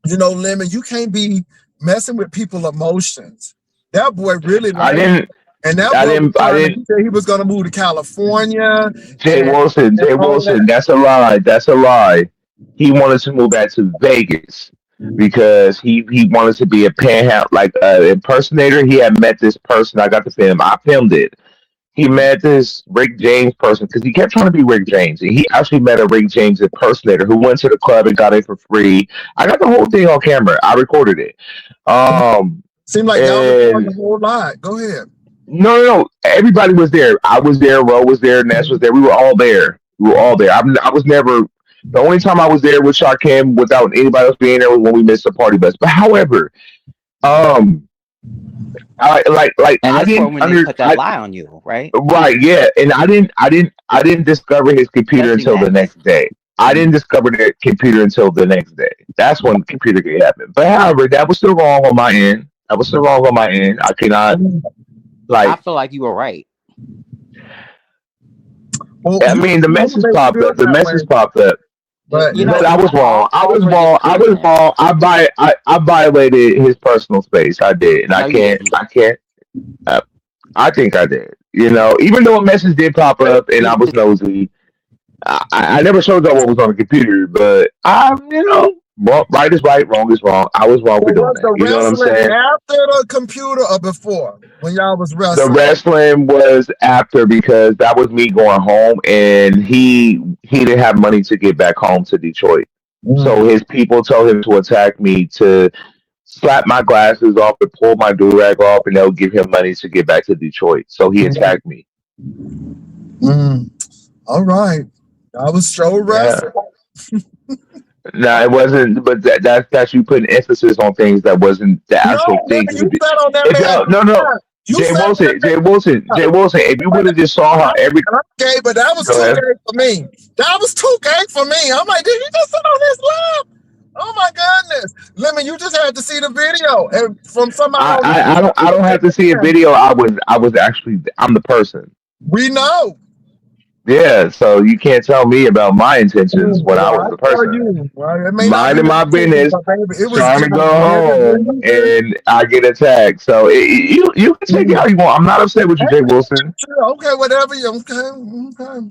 Lemon, you can't be messing with people's emotions. That boy really. I didn't. And that he said he was going to move to California. Jay Wilson. That's a lie. That's a lie. He wanted to move back to Vegas because he wanted to be a panhandle, like an impersonator. He had met this person. I got to film. I filmed it. He met this Rick James person because he kept trying to be Rick James. And he actually met a Rick James impersonator who went to the club and got in for free. I got the whole thing on camera. I recorded it. Seemed like y'all were doing the whole lot. Go ahead. No. Everybody was there. I was there. Ro was there. Ness was there. We were all there. I was never. The only time I was there with Shakim without anybody else being there was when we missed the party bus. But however, I didn't put that lie on you, right? Right, yeah. And I didn't discover his computer until the next day. I didn't discover the computer until the next day. That's when the computer could happen. But however, that was still wrong on my end. I cannot. I feel like you were right. Well, I mean, the message popped up. But I was wrong. I violated his personal space. I did, and I can't. I think I did. Even though a message did pop up, and I was nosy. I never showed up what was on the computer, but right is right, wrong is wrong. I was wrong for doing that. You know what I'm saying? After the computer or before, when y'all was wrestling? The wrestling was after because that was me going home, and he didn't have money to get back home to Detroit. So his people told him to attack me, to slap my glasses off and pull my do-rag off, and they'll give him money to get back to Detroit. So he attacked me. All right. I was show wrestling. No, it wasn't. But that's you putting emphasis on things that wasn't the actual thing. Jay Wilson. If you would have just saw how every but that was too gay for me. That was too gay for me. I'm like, did he just sit on his lap? Oh my goodness, Lemon, you just had to see the video, and from somebody. I don't have to see a video. I'm the person. We know. Yeah, so you can't tell me about my intentions when I was the person. Minding my business, trying to go home, and I get attacked. So you can take it how you want. I'm not upset with you, Jay Wilson. Okay, whatever. Okay.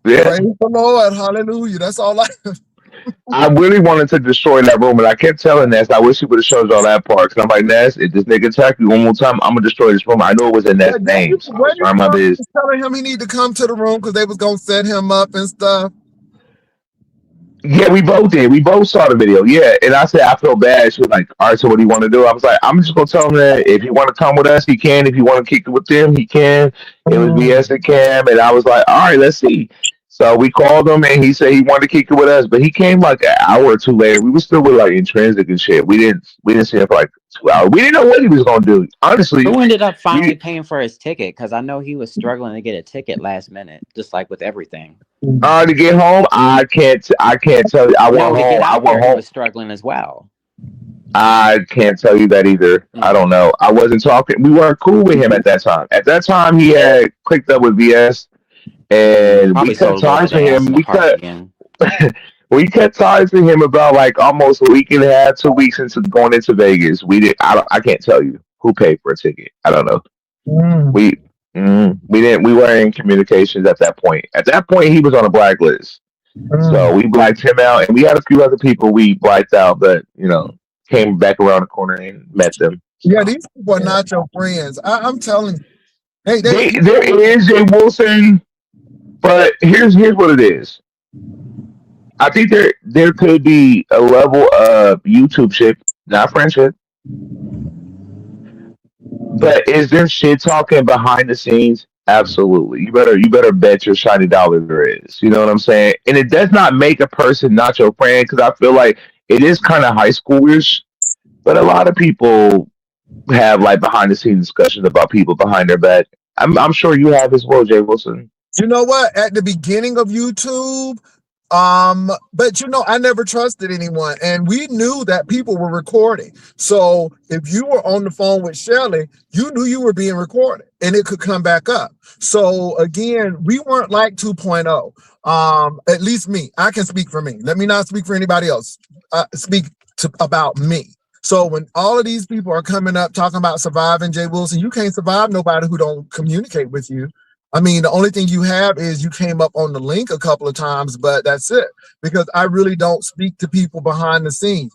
Yeah. Praise the Lord. Hallelujah. That's all I really wanted to destroy that room, and I kept telling Ness, I wish he would have showed y'all that part. Because I'm like, Ness, if this nigga attack you one more time, I'm going to destroy this room. I knew it was in Ness' name. So I was trying my best. Telling him he need to come to the room because they was going to set him up and stuff. Yeah, we both did. We both saw the video. Yeah, and I said, I feel bad. She was like, all right, so what do you want to do? I was like, I'm just going to tell him that if you want to come with us, he can. If you want to kick it with them, he can. It was BS and Cam. And I was like, all right, let's see. So we called him and he said he wanted to kick it with us, but he came like an hour or two later. We were still with like Intrinsic and shit. We didn't see him for like 2 hours. We didn't know what he was gonna do. Honestly, Who ended up finally we paying for his ticket? Because I know he was struggling to get a ticket last minute, just like with everything. to get home, I can't tell you. No, to get I out went there, he home. was struggling as well. I can't tell you that either. I Mm, don't know. I wasn't talking. We weren't cool with him at that time. At that time, he had clicked up with VS, and we probably cut sold both of ties with their ass him. in the park again. We cut ties with him about like almost a week and a half, 2 weeks into going into Vegas. We did. I can't tell you who paid for a ticket. I don't know. Mm. We we didn't. We weren't in communications at that point. At that point, he was on a blacklist. So Mm. we blacked him out, and we had a few other people we blacked out, but came back around the corner and met them. Yeah, So these people are yeah, not your friends. I'm telling you, you there is a Wilson, but here's what it is. I think there could be a level of YouTube shit, not friendship, but is there shit talking behind the scenes? Absolutely. You better bet your shiny dollar there is. You know what I'm saying? And it does not make a person not your friend because I feel like it is kind of high schoolish, but a lot of people have like behind the scenes discussions about people behind their back. I'm sure you have as well, Jay Wilson. you know what? At the beginning of YouTube, but I never trusted anyone, and we knew that people were recording. So if you were on the phone with Shelly, you knew you were being recorded, and it could come back up. So again, we weren't like 2.0. At least me. I can speak for me. Let me not speak for anybody else. Speak about me. So when all of these people are coming up talking about surviving Jay Wilson, you can't survive nobody who don't communicate with you. I mean, the only thing you have is you came up on the link a couple of times, but that's it. Because I really don't speak to people behind the scenes.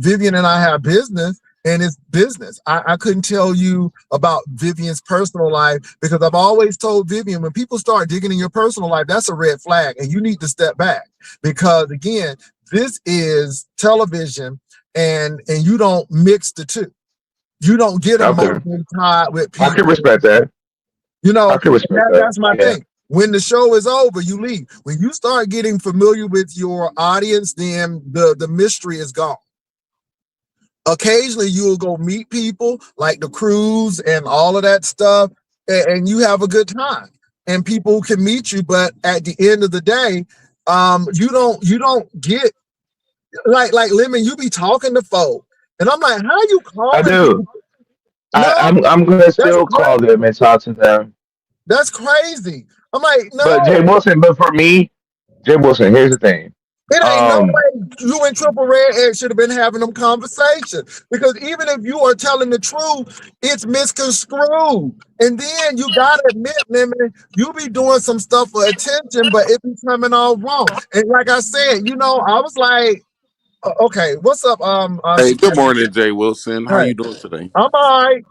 Vivian and I have business, and it's business. I couldn't tell you about Vivian's personal life because I've always told Vivian when people start digging in your personal life, that's a red flag, and you need to step back because again, this is television, and you don't mix the two. You don't get Okay, emotionally tied with I can people. respect that. I can respect that. That's my Yeah. thing. When the show is over, you leave. When you start getting familiar with your audience, then the mystery is gone. Occasionally, you'll go meet people like the cruise and all of that stuff, and you have a good time. And people can meet you, but at the end of the day, you don't get like Lemon. You be talking to folk, and I'm like, how you I calling do. people? No, I'm gonna that's still call crazy. them and talk to them. That's crazy. I'm like, But Jay no. Wilson, but for me, Jay Wilson, here's the thing. It ain't no Um, way you and Triple Red Egg should have been having them conversations because even if you are telling the truth, it's misconstrued. And then you gotta admit, Lemon, you be doing some stuff for attention, but it be coming all wrong. And like I said, I was like, okay, what's up, Hey, good Shaquille? morning, Jay Wilson. How Hey, you doing today? I'm all right.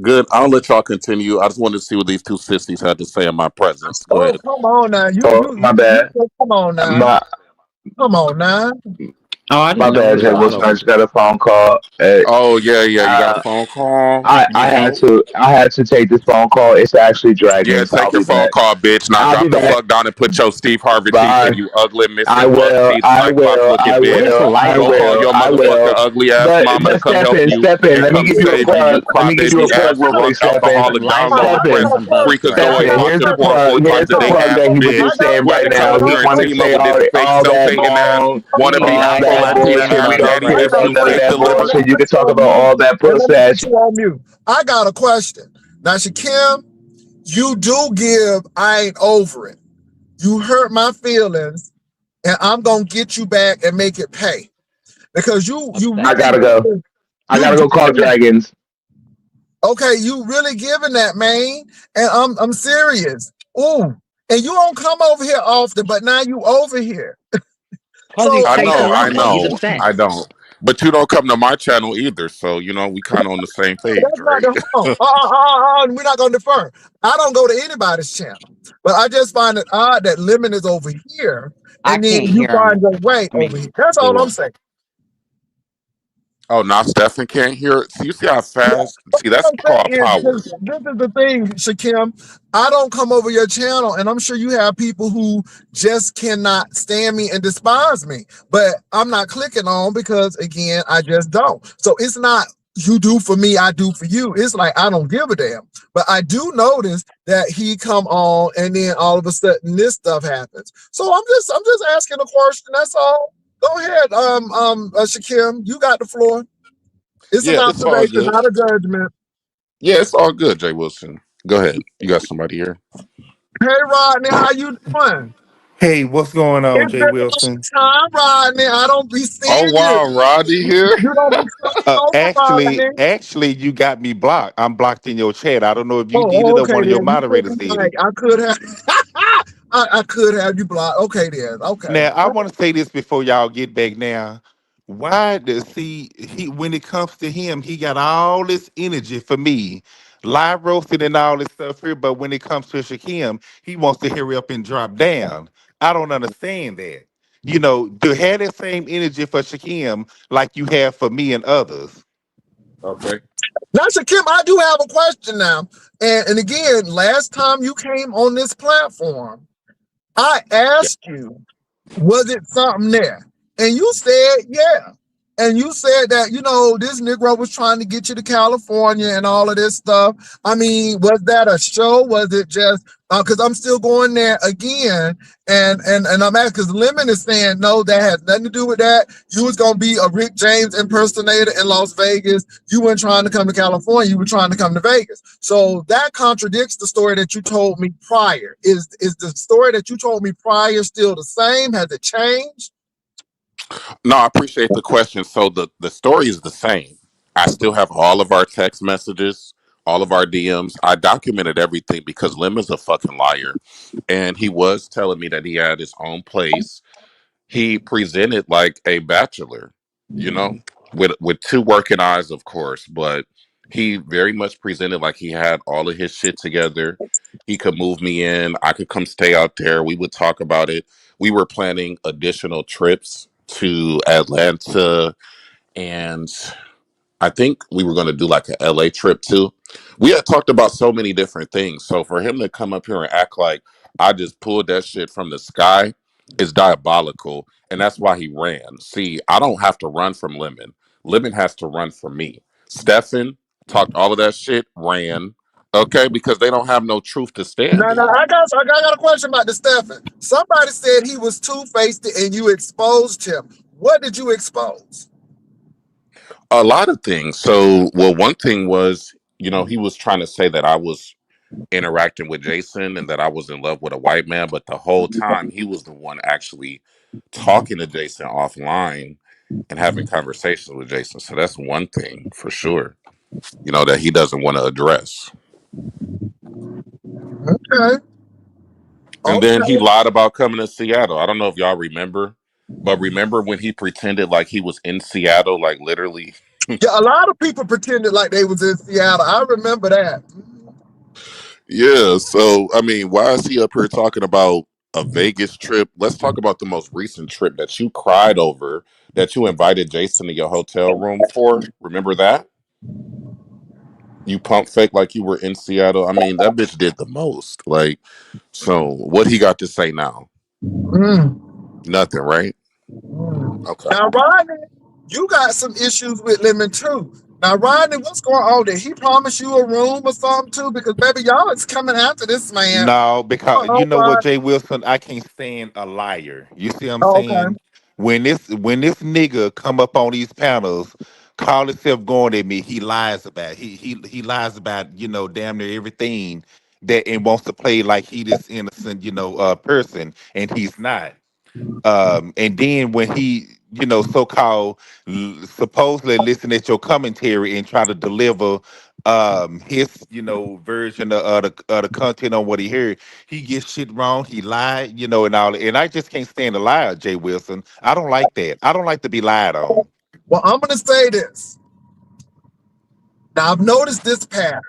Good. I'll let y'all continue. I just wanted to see what these two sissies had to say in my presence. Go Oh, ahead. come on now. oh, my bad. Come on now. My Come on now. Oh, I my didn't know bad, who Jay that Uh, Wilson. I was. just got a phone call. Oh yeah, yeah. You got a Uh, phone call. You I need had help? to take this phone call. It's actually Yeah, Dragons. I'll take your be phone back. call, bitch. Now I'll be drop the back. fuck down and put your Steve Harvey teeth in, Bye. you ugly I missing buck will. teeth I cyclops will. looking I bitch. Where's the will. I Go call lighter? will. your I motherfucking will. ugly ass mama to But come help you Stephen, and let me come give you a save you, you plug. Let me give you a crybaby plug ass real quick, drunk Stephen. The alcoholic lighter download has Stephen, depressed some bugs in it. freakazoid Stephen, here's monster the paranoid plug. Here's the budgeting plug ass that he was bitch just saying with right a now. He co-parent wanted to team up say with this fake all self that hating ass long, wanna be all Afro that Latina bullshit. ass We don't daddy need issue none of fake that delivery. bullshit. You can talk about all that And let pussy me ass put you on mute. I got a question. Now, Shakim, you do give, I ain't over it. You hurt my feelings, and I'm gonna get you back and make it pay. Because What's you I that? really gotta go. I you gotta go call giving that. Dragons. Okay, you really giving that, man. And I'm serious. Ooh. And you don't come over here often, but now you over here. Because So he's I chasing know, I women. He's know, I obsessed. don't. But you don't come to my channel either, so we kind of on the same page, that's not right? the home. We're not gonna defer. I don't go to anybody's channel. But I just find it odd that Lemon is over here I and then can't you hear him. find your way I over mean, here. That's see all I'm what? saying. Oh, now Stefan can't hear it. See, you see how fast? See, that's I'm called saying power. this is the thing, Shakim. I don't come over your channel, and I'm sure you have people who just cannot stand me and despise me. But I'm not clicking on because again, I just don't. So it's not you do for me, I do for you. It's like I don't give a damn. But I do notice that he come on, and then all of a sudden this stuff happens. So I'm just asking a question. That's all. Go ahead, Shakim. You got the floor. It's an Yeah, it's all observation, good. not a judgment. Yeah, it's all good, Jay Wilson. Go ahead. You got somebody here. Hey Rodney, how you doing? Hey, what's going on, It's Jay been a long Wilson? time, Rodney. I don't be Oh seeing you. wow, Rodney here. You don't be coming over, Actually, Rodney. actually, you got me blocked. I'm blocked in your chat. I don't know if you did Oh, it or okay one of your then. You moderators looking did like it. I could have. I could have you blocked. Okay then. Okay. Now, I want to say this before y'all get back. Now, why does he when it comes to him, he got all this energy for me, live roasted and all this stuff here. But when it comes to Shakim, he wants to hurry up and drop down. I don't understand that. You know, to have that same energy for Shakim like you have for me and others. Okay. Now, Shakim, I do have a question now. And again, last time you came on this platform, I Yeah. asked you, was it something there? And you said, yeah. And you said that, this Negro was trying to get you to California and all of this stuff. I mean, was that a show? Was it just because I'm still going there again? And I'm asking because Lemon is saying, no, that has nothing to do with that. You was gonna be a Rick James impersonator in Las Vegas. You weren't trying to come to California, you were trying to come to Vegas. So that contradicts the story that you told me prior. Is the story that you told me prior still the same? Has it changed? No, I appreciate the question. So the story is the same. I still have all of our text messages, all of our DMs. I documented everything because Lim is a fucking liar, and he was telling me that he had his own place. He presented like a bachelor, you know, with two working eyes, of course, but he very much presented like he had all of his shit together. He could move me in. I could come stay out there. We would talk about it. We were planning additional trips to Atlanta, and I think we were going to do like a LA trip too. We had talked about so many different things. So for him to come up here and act like I just pulled that shit from the sky is diabolical. And that's why he ran. See, I don't have to run from Lemon. Lemon has to run from me. Stefan talked all of that shit, ran. Okay, because they don't have no truth to stand No, in. I got a question about the Stefan. Somebody said he was two-faced and you exposed him. What did you expose? A lot of things. So, well, one thing was, he was trying to say that I was interacting with Jason and that I was in love with a white man, but the whole time he was the one actually talking to Jason offline and having conversations with Jason. So that's one thing for sure, that he doesn't want to address. Okay. And then Okay. he lied about coming to Seattle. I don't know if y'all remember, but remember when he pretended like he was in Seattle, like literally. Yeah, a lot of people pretended like they was in Seattle. I remember that. Yeah, so I mean, why is he up here talking about a Vegas trip? Let's talk about the most recent trip that you cried over, that you invited Jason to your hotel room for. Remember that? You pump fake like you were in Seattle. I mean, that bitch did the most. Like, so what he got to say now? Mm. Nothing, right? Mm. Okay. Now, Rodney, you got some issues with Lemon too. Now, Rodney, what's going on? Did he promise you a room or something too? Because baby, y'all is coming after this man. No, What's because going you on, know what, Rodney? Jay Wilson, I can't stand a liar. You see what I'm Oh, okay. saying? When this nigga come up on these panels, call himself going at me, he lies about he lies about damn near everything that and wants to play like he this innocent person and he's not. And then when he so-called supposedly listen at your commentary and try to deliver his version of the content on what he heard, he gets shit wrong, he lied, and all, and I just can't stand a liar, Jay Wilson. I don't like that. I don't like to be lied on. Well, I'm gonna say this. Now, I've noticed this pattern,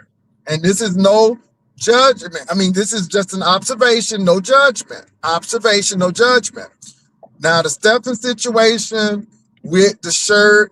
and this is no judgment. I mean, this is just an observation, no judgment. Observation, no judgment. Now, the Stephen situation with the shirt,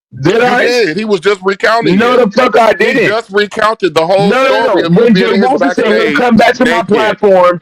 Did You I? did. He was just recounting No, it. the fuck I He didn't. just recounted the whole No, no, story no. of you When being Jay in his Wilson said he'll backstage come back to my naked. platform,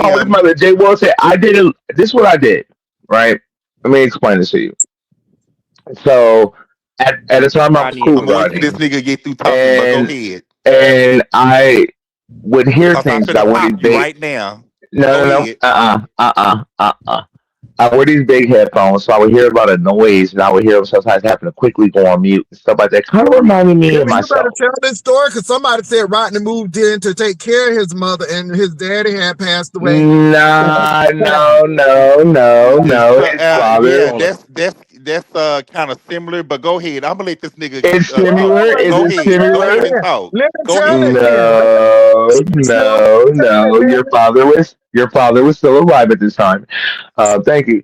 home with his mother. Jay Will said, I did it. This is what I did, right? Let me explain this to you. So at the time I was Rodney, cool I'm with gonna wait till this Rodney, nigga get through talking, but go and ahead. I would hear Cause I'm things finna about where these pop you big right now. no Go no no ahead. I wear these big headphones, so I would hear about a noise, and I would hear them sometimes having to quickly go on mute and stuff like that. Kind of reminded me of Jimmy, you better myself. tell this story because somebody said Rodney moved in to take care of his mother and his daddy had passed away. Nah, no. His father. Yeah, that's kind of similar. But go ahead. I'm gonna let this nigga It's Oh, similar. well, Is go it ahead. Go ahead similar? and talk. let me Go tell it ahead. then. No. Tell it Your then. father was still alive at this time. Thank you.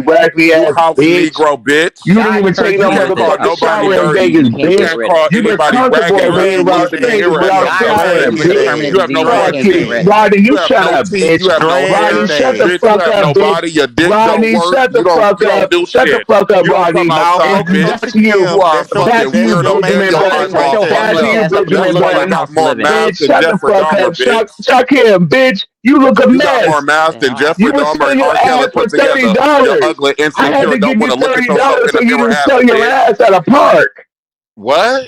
raggedy You ass house bitch. Negro bitch. You didn't Y'all even heard take You no Tia can't said call a motherfucking nobody permanent shower in D. dirty. Vegas, You You can't get bitch. can't rid of call it. You were anybody comfortable raggedy in or being around inclusive in strangers here as without a Y'all heard showering, she suspect, was a bitch. bitch. You permanent have no D. You right Fuck to can't get you. rid speak. of it. Rodney, you You have shut no up, teeth. You bitch. have no Rodney, hair. shut Dread the Bitch, you fuck have up, no bitch. body. Your dick don't Rodney, work. shut the fuck You don't up. do Shut the shit. fuck up, You don't come Rodney. now, outside, And okay, that's bitch. you. You are a That's fucking that's you, your weirdo man. and Benjamin your Your man Button. right Shut eyebrows your there. That's ugly fucked you, ass up. up. You That don't Benjamin look nigga like Button. got house more living. mouth Bitch, than shut the Jeffrey fuck Dahmer, up. bitch. Chuck him, bitch. You look a You got more mess. mouth than Y'all Jeffrey You were Dahmer and selling your R. Kelly ass for put $30. together. You're ugly, I had insecure, to don't give want you to look at $30 yourself in so the you mirror can ass sell your bitch. ass at a park. What?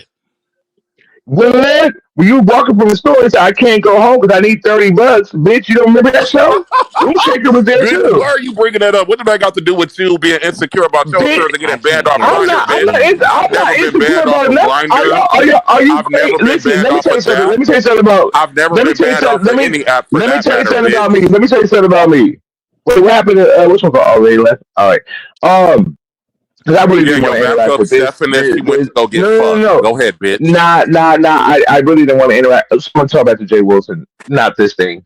When you walking from the store and say, I can't go home because I need $30, bitch, you don't remember that show? Room Shaker was there Bitch, why too. are you bringing that up? What did that got to do with you being insecure about your Bitch, appearance and I getting banned can't off hear Grinder, I'm bitch? not, anything. I'm Never not been insecure banned off about of nothing. Grinder. Are you I've crazy? never been Listen, banned let me off tell you of something. that. Let me tell you something about, I've never let me been tell you banned off something. of any app for Let me that tell you matter, something about bitch. me. Let me tell you something about me. What happened to, which one? Oh, they left. All right. Because I really Yeah, didn't want your to interact backup with this. Stephanie, she went to go get No, no, no, fucked. no. Go ahead, bitch. Nah. I really didn't want to interact. I just want to talk about to Jay Wilson, not this thing.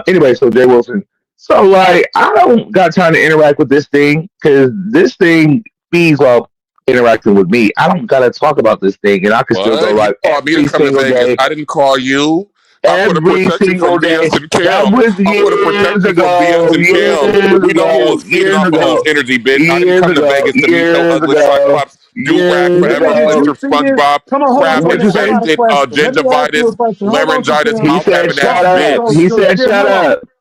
Anyway, so Jay Wilson. So like, I don't got time to interact with this thing because this thing feeds off interacting with me. I don't gotta talk about this thing, and I can still go What? You live called me to every come to single Vegas. day, I didn't call you. I'm going to every protect you from single day. BS and That Kim. was I'm going to protect years you from BS ago, and Kim. We know who was feeding years off of whose ago, energy, bitch. I didn't years come to ago, Vegas to meet your years ugly ago, Cyclops, do-rag, years forever Nigga, ago. you blister, figure. SpongeBob, Come on, hold on, What'd you Nigga. I say? got a crab-infested, question. Let me ask you a gingivitis, question. Hold on, laryngitis, Shakim. He said, mouth-having "Shut ass So, up." so, bitch. He so, said, Kim, "Shut hold on. up."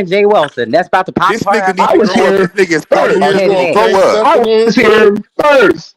and Jay Wilson. That's about to pop This her nigga out need my I to was grow up. face This here nigga is Oh, starting you first. years just and need to want next. grow Kate up. I Stephanopoulos? was here first.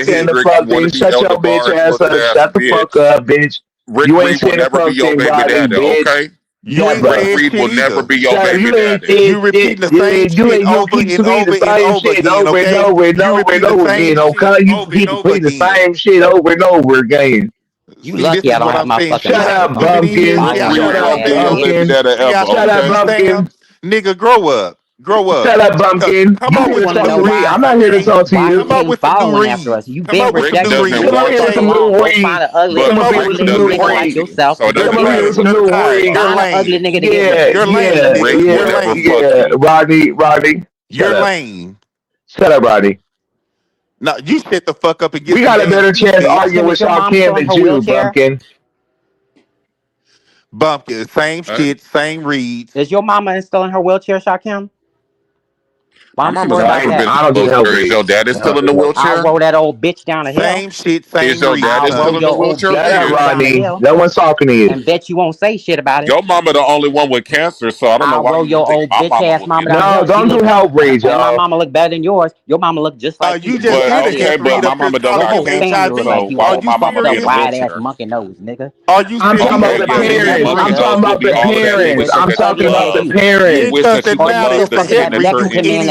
not saying the Hendrix fuck want thing. to be Shut Elder your bitch Barge ass looking up. ass Shut the fuck bitch. up, bitch. Rick You ain't Reed will saying the never be fuck your thing, baby Rodney, daddy, bitch. okay? You ain't Never. Rick said Reed shit will never either. be your Shut up. baby You ain't daddy. You did repeating the yeah, same shit you over keep and repeating the over and same over shit again, over and okay? over and You over and repeating the over again, same shit okay? You over and keep over repeating the again. same shit over and over again. You See, this lucky is I don't what have I'm my saying. fucking She Shut out here up, license. coming in here. Bumpkin. I She Rick wouldn't out even here Reed know will my trying never to be address. your tell baby Bumpkin. daddy she out ever, here Shut up, trying to okay? stamp. Bumpkin. Nigga, grow up. Grow up. Shut up, Bumpkin. Come You up need with to You want some to talk know to new me. why? I'm reads, not here to okay? talk to Why you. he Come up came with some new following after us? reads. You Come been up with Rick some new rejected. doesn't Leave reads, me the want fuck okay? alone. Go you, find an ugly, but Come up with Rick some ugly new doesn't nigga want like you. reads. yourself So to get that's You're Come with. over here with lame. some valid. You're new tired. ring. You're Find an ugly lame. nigga to get with. Yeah, You're yeah, lame, Rick nigga. would You're yeah, never lame. fuck yeah. you. Rodney. Shut You're up. lame. Shut up, Rodney. No, you shut the fuck up and get We some got a damn better sleep, chance bitch. arguing Kim, is with your Shaw mom Kim still in than her you, wheelchair? Bumpkin. Bumpkin, same Huh? shit, same reads. Is your mama still in her wheelchair, Shakim? Why My don't you mama's worry No, about never that? been in I a don't do health wheelchair. Is your reads. daddy I still don't in do the health I'll reads. wheelchair? roll that old bitch down the hill. Same shit, Is same your daddy I'll reads, roll still in huh? the your old wheelchair? Shut bitch up, Then ass down the Rodney. hill No one's talking to you. and bet you won't say shit about it. your mama the only one with cancer, so I don't know I'll why roll you would your think old my bitch mama ass would mama get down the No, hill. She don't do look, health reads, and my y'all. mama look better than yours. Your mama look just like You you. just Look But did it. healthy okay, as Just but read fuck. my up here mama don't Your calling got him whole family cancer, look HIV. like so you. why Are All would you my fucked mama be up, in a serious? wide ass wheelchair? monkey nose, nigga. Are you I'm talking serious? about You Okay, You the didn't yeah, probably get so your parents. never shit. I'm mother would have talking does about would the be if all of you that. You if parents. wish bitch that as I'm she could talking ugly as about the love. you. You It parents. wish that she doesn't Or could you matter so love if the the fucking shit head ugly that you you're wreck can you put me in. in any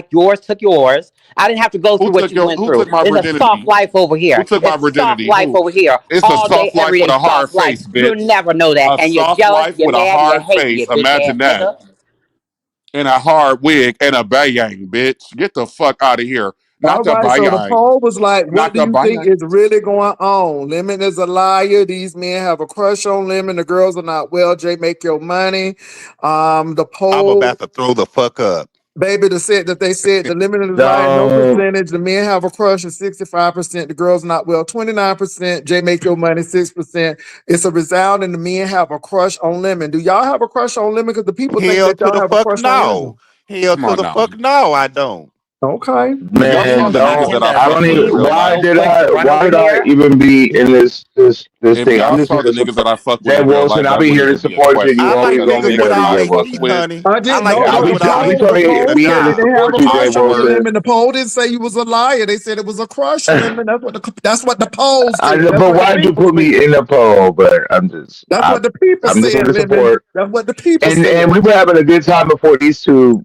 like yours took yours. I didn't have to go through what you went Who through. took my It's a soft virginity? life over Who here. took my It's soft virginity? life Who? over here. It's a All day, soft life every with day, a hard soft life. face, You'll bitch. never know that. A And you're soft jealous, life you're with a mad, you hard hate me, face. bitch ass Imagine that. nigga. And a hard wig and a bayang, bitch. Get the fuck out of here. All Not the right, so the bayang. poll was like, what Not do the you think bayang. is really going on? Lemon is a liar. These men have a crush on Lemon. The girls are not well. Jay, make your money. The I'm poll, about to throw the fuck up. baby, they said the Lemon is lying. No Don't. percentage. The men have a crush of 65%. The girls not well, 29%. Jay, make your money, 6%. It's a resounding. The men have a crush on Lemon. Do y'all have a crush on Lemon? Because the people think Hell that to y'all the have a fuck crush on Lemon. no. Hell Come to on the now. fuck no, I don't. Okay. Do y'all See, call Man, the me niggas don't. and that I the I fuck don't with in even. real Why life? CEO did place I? run Why over did I here. even be in this If thing? y'all I'm just saw here the to niggas that support I fuck with Jay in real Wilson. life, I'll that be wouldn't here to even be a support you. You I question. always like Because gonna be niggas niggas with there, that all Jay I their fuck teeth, Wilson. with, honey. I I didn't like know. Yeah, niggas No, the with all I'll their be poll, the trying teeth to poll and be here said to that they stuff. have support a you, Jay crush on Wilson. Lemon. The poll didn't say you was a liar. They said it was a crush on Lemon. That's what the poll said. That's But what the why'd you people put said. me in the poll? But That's what the people I'm just here said, to Lemon. support. That's what the people And said. we were having a good time before these two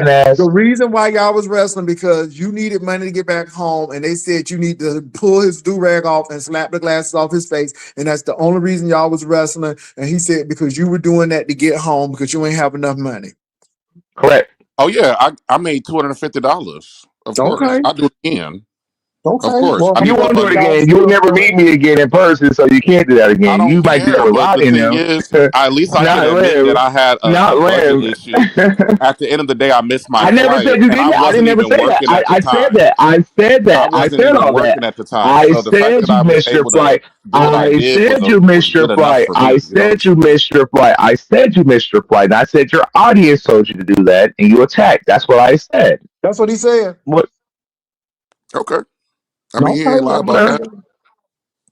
Hating ass. The reason why y'all was wrestling because you needed money to get back home, and they said you need to pull his do rag off and slap the glasses off his face, and that's the only reason y'all was wrestling. And he said because you were doing that to get home because you ain't have enough money. Correct. Oh yeah, I made $250. Of course, Okay. I'll do it again. Of Okay. course. Well, I I'm You mean, won't do it glad y'all again. You'll still never meet friends. me again in person, so you can't do that I again. don't You might deal care. with But the Roddy and thing them. is, at least I can Not admit that Lim. I had Not a budget Lim. issue. At the end of the day, I missed my I never flight, said you and I didn't. I didn't wasn't never even say that. working at the I said time. that. I said I that. I wasn't said even all that. working at the time. I So the fact said that you I was missed your able to flight. do what I I did said you was missed your good enough flight. for I me. You know what I'm said you saying? missed your flight. I said you missed your flight. And I said your audience told you to do that, and you attacked. That's what I said. That's what he said. What? Okay. I mean, No, he ain't okay, lie I'm about Uh, that. listening.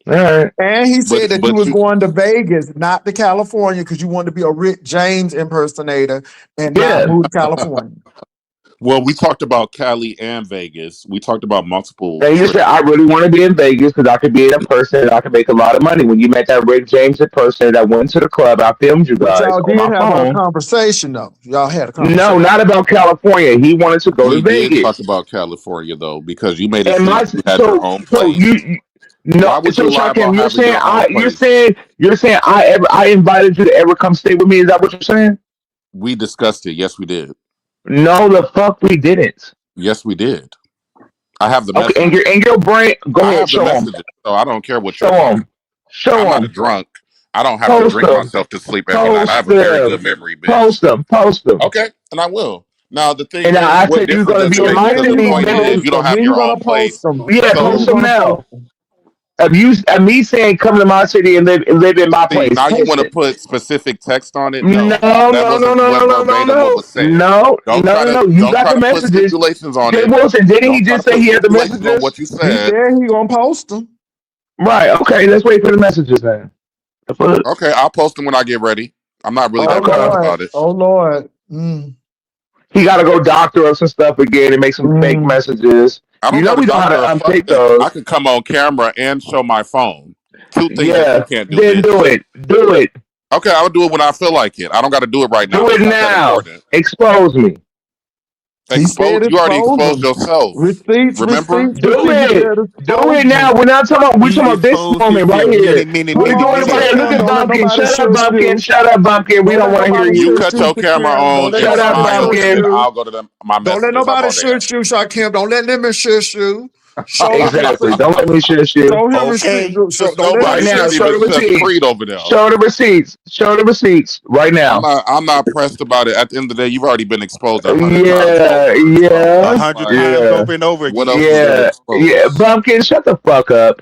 all right. And he said that you But was you, going to Vegas, not to California, because you wanted to be a Rick James impersonator and not Yeah. move to California. well, we talked about Cali and Vegas. We talked about multiple And you said trips. I really want to be in Vegas because I could be in a person and I could make a lot of money. When you met that Rick James in person that went to the club, I filmed you But guys y'all on did my have a phone. conversation, though. Y'all had a No, conversation. not about California. He wanted to go to We did talk Vegas. about California though, because you made it And seem my like you had your own so place. no, Why would so you lie Shakim, about having your own place? you're saying I invited you to ever come stay with me. Is that what you're saying? We discussed it. Yes, we did. No, the fuck we didn't. Yes, we did. I have the Okay, messages. in your brain, go I ahead, have the show them, messages, so I don't care what show you're talking. them, show I'm not a them, drunk. I don't have to post drink them, myself to sleep every night. I post have a very them, good memory, bitch. post them, post them. Okay, and I will. Now the thing And is, I what said you're difference gonna does be it in So make? my Because when the you city, gonna point is, nigga. you post don't them? have When you your gonna own post place. them? Yeah, When post you So them gonna post now. them? Of you saying come to my city and live in my see, place. now you want Post to it. put specific text on it. No, No, no, that no, no, wasn't no, what no, no, verbatim what no, was said. no, no, no, no. You Don't got try the to put messages. stipulations on Jay it. Wilson, didn't he Don't try to just say put he had the stipulations on what messages? you He said. said he gonna post them. Right. Okay. Let's wait for the messages then. The fuck? Okay, I'll post them when I get ready. I'm not really Oh that Okay. pressed Lord, about it. oh Lord. Mm. He got to go doctor up some stuff again and make some fake Mm. messages. I You don't know got a we know how doctor to or fuck unpick thing. I those. can come on camera and show my phone. Two things that you Yeah. can't do, Then do bitch. it. Do it. Okay, I'll do it when I feel like it. I don't got to do it right now. Do it It's not that now. important. Expose me. He Expose. said You already expose exposed them. yourself. Receipts, Remember? receipts, Do receipts. He it. said Do expose it now. them. We're talking You about this exposed moment right yourself here. We're Hold doing on, it right here. Look Shakim. at Don't let Bumpkin. nobody Shut up, shush Bumpkin. you. Shut up, Bumpkin. We Don't don't let want to hear nobody You you. shush cut you, your camera Shakim. Don't on let and Shut up, nobody smile, shush and then Bumpkin. you. I'll go to my Don't let messages. How nobody about that? shush you, Shakim. Don't let them shush you. Show the Exactly. Don't receipts. let me shush you. Show him okay? receipts. Don't let him Right Nobody now, can't shush show even the you. shush receipts. Creed over there. Show the receipts. Show the receipts right now. I'm not pressed about it. At the end of the day, you've already been exposed 100 times Yeah, over. So A yeah, it's hundred like, times yeah, over and over what again. else is there to yeah, yeah. expose? Bumpkin, shut the fuck up.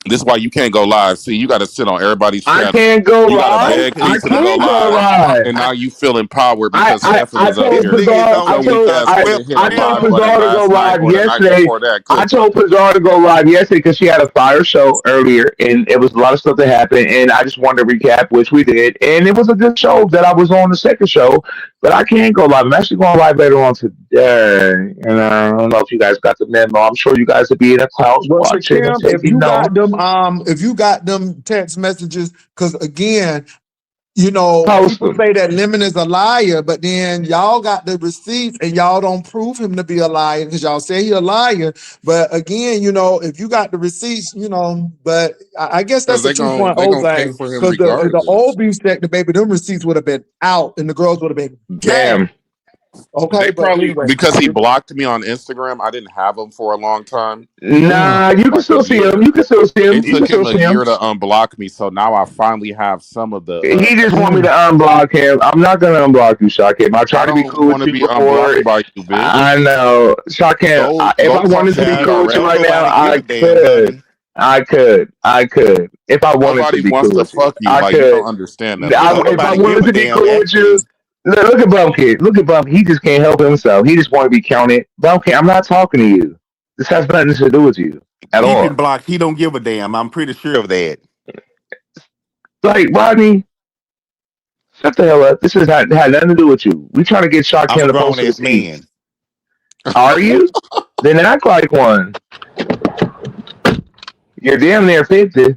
This is why you can't go live. See, you got to sit on everybody's I channel. can't go You got to live. beg I Okay. Lisa to go can't go live, live. and now you feel empowered because Stefan I is up told This here. nigga is Pazar on Your I weak told a ass I couldn't swift hit a I told live camera. button Pazar to go last night live or the night yesterday. before that, I could you? told Pazar to go live yesterday because she had a fire show earlier and it was a lot of stuff that happened and I just wanted to recap, which we did, and it was a good show that I was on the second show, but I can't go live. I'm actually going live later on today, and I don't know if you guys got the memo. I'm sure you guys will be in a house Well, watching and Shakim, taking notes. if you got them text messages, because again, Post people them. say that Lemon is a liar, but then y'all got the receipts and y'all don't prove him to be a liar because y'all say he a liar. But again, if you got the receipts, but I guess Because that's a they 2.0 gonna pay thing for him because the regardless. old beef stack, the baby, them receipts would have been out and the girls would have been gay. Damn. Okay, They but probably anyway. because he blocked me on Instagram. I didn't have him for a long time. Mm. Nah, you can Like a still see him. year. You can still see him. It You can took still him a see him. year to unblock me, so now I finally have some of the He just want me to Mm. unblock him. I'm not gonna unblock you, Shakim. I I tried to be don't cool want with to you be before. unblocked by you, I bitch. know, Shakim. If Go I talk wanted to to be Child, me cool with you don't right directly. now, nobody give I a damn, could. honey. I could. If I wanted to Nobody be wants cool to with you, fuck you. I Like you don't could. understand that. There's Don't other If I nobody people give wanted a to that be damn, cool with you, actually. look at Bumpkid. Look at Bumpkid. He just can't help himself. He just want to be counted. Bumpkid, I'm not talking to you. This has nothing to do with you at Keep all. him blocked. He don't give a damn. I'm pretty sure of that. Like Rodney, shut the hell up. This has had nothing to do with you. We trying to get I'm Shaquem a to post grown the ass receipts. man. Are you? Then act like one. You're damn near 50.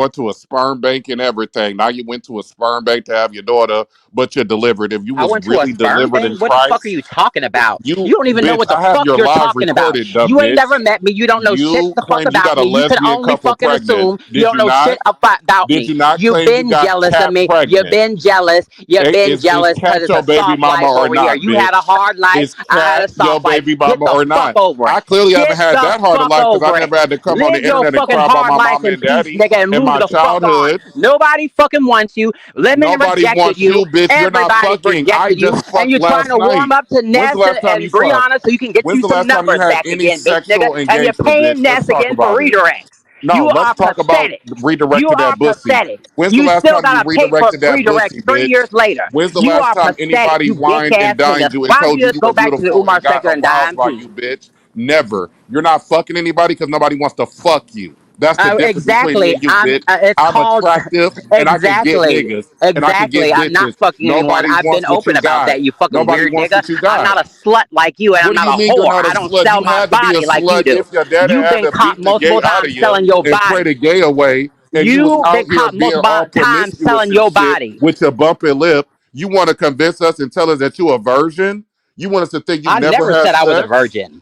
going to a sperm bank and everything. Now you went to a sperm bank to have your daughter, but you're delivered. If you I was went to a really sperm delivered in bank. What the fuck are Christ, you talking about? you You don't even know bitch, what the I have fuck your you're live talking about. recorded, dumb You ain't bitch. never met me. You don't know shit You the fuck claim you about got a me. You can lesbian only couple fucking pregnant. assume you Did don't you know shit not? about Did me. you not You've claim you been got jealous of Cat me. You've pregnant? been jealous. You've been Is jealous because Cat it's a your baby soft mama life or over here. not, You had a bitch? hard life. Is I had Cat a your soft life. baby Get mama the or fuck not? over it. I clearly haven't Get had the that hard of fuck life because I over it. never had to come on the Live your internet and fucking cry about hard my life mama in and peace, daddy nigga, and in move my the fuck on. childhood. Nobody fucking wants you. Lemon Nobody rejected wants you. you, bitch. You're not Everybody's fucking. I rejected you. just And fucked you're trying last to warm night. up to When's the Ness last time you and fucked? Brianna so you can get When's you the some last time you numbers had back any again, bitch, nigga. sexual And you're engagement, paying bitch? Let's Ness talk again for about it. redirects. No, You let's are talk about pathetic. You redirecting are that bussy. pathetic. When's the You last still time you gotta pay for redirected that redirects bussy, 3 years bitch? later. When's the You last are time pathetic, anybody you bitch whined and ass nigga. dined you and Why don't told you you just you go were back to the beautiful Umar and got sector and aroused dime by too? you, bitch? Never. You're not fucking anybody because nobody wants to fuck you. That's the difference between me Exactly. and you, bitch. It's I'm called attractive and I can get exactly. niggas and I can Exactly. get I'm not bitches. fucking anyone. Nobody I've been wants what open you about got. that, you fucking Nobody weird wants nigga. what you I'm got. not a slut like you, and I'm What do not you a mean you're whore. not a I don't slut? sell You my had to be a body like you slut do. if your daddy You've had been to caught beat the gay multiple out of times you selling your and pray the body. gay away, and you was You've been out here caught being multiple all times promiscuous selling and your shit body. with your bumpy lip. You want to convince us and tell us that you a virgin? You want us to think you I never never had said I was a sex? virgin.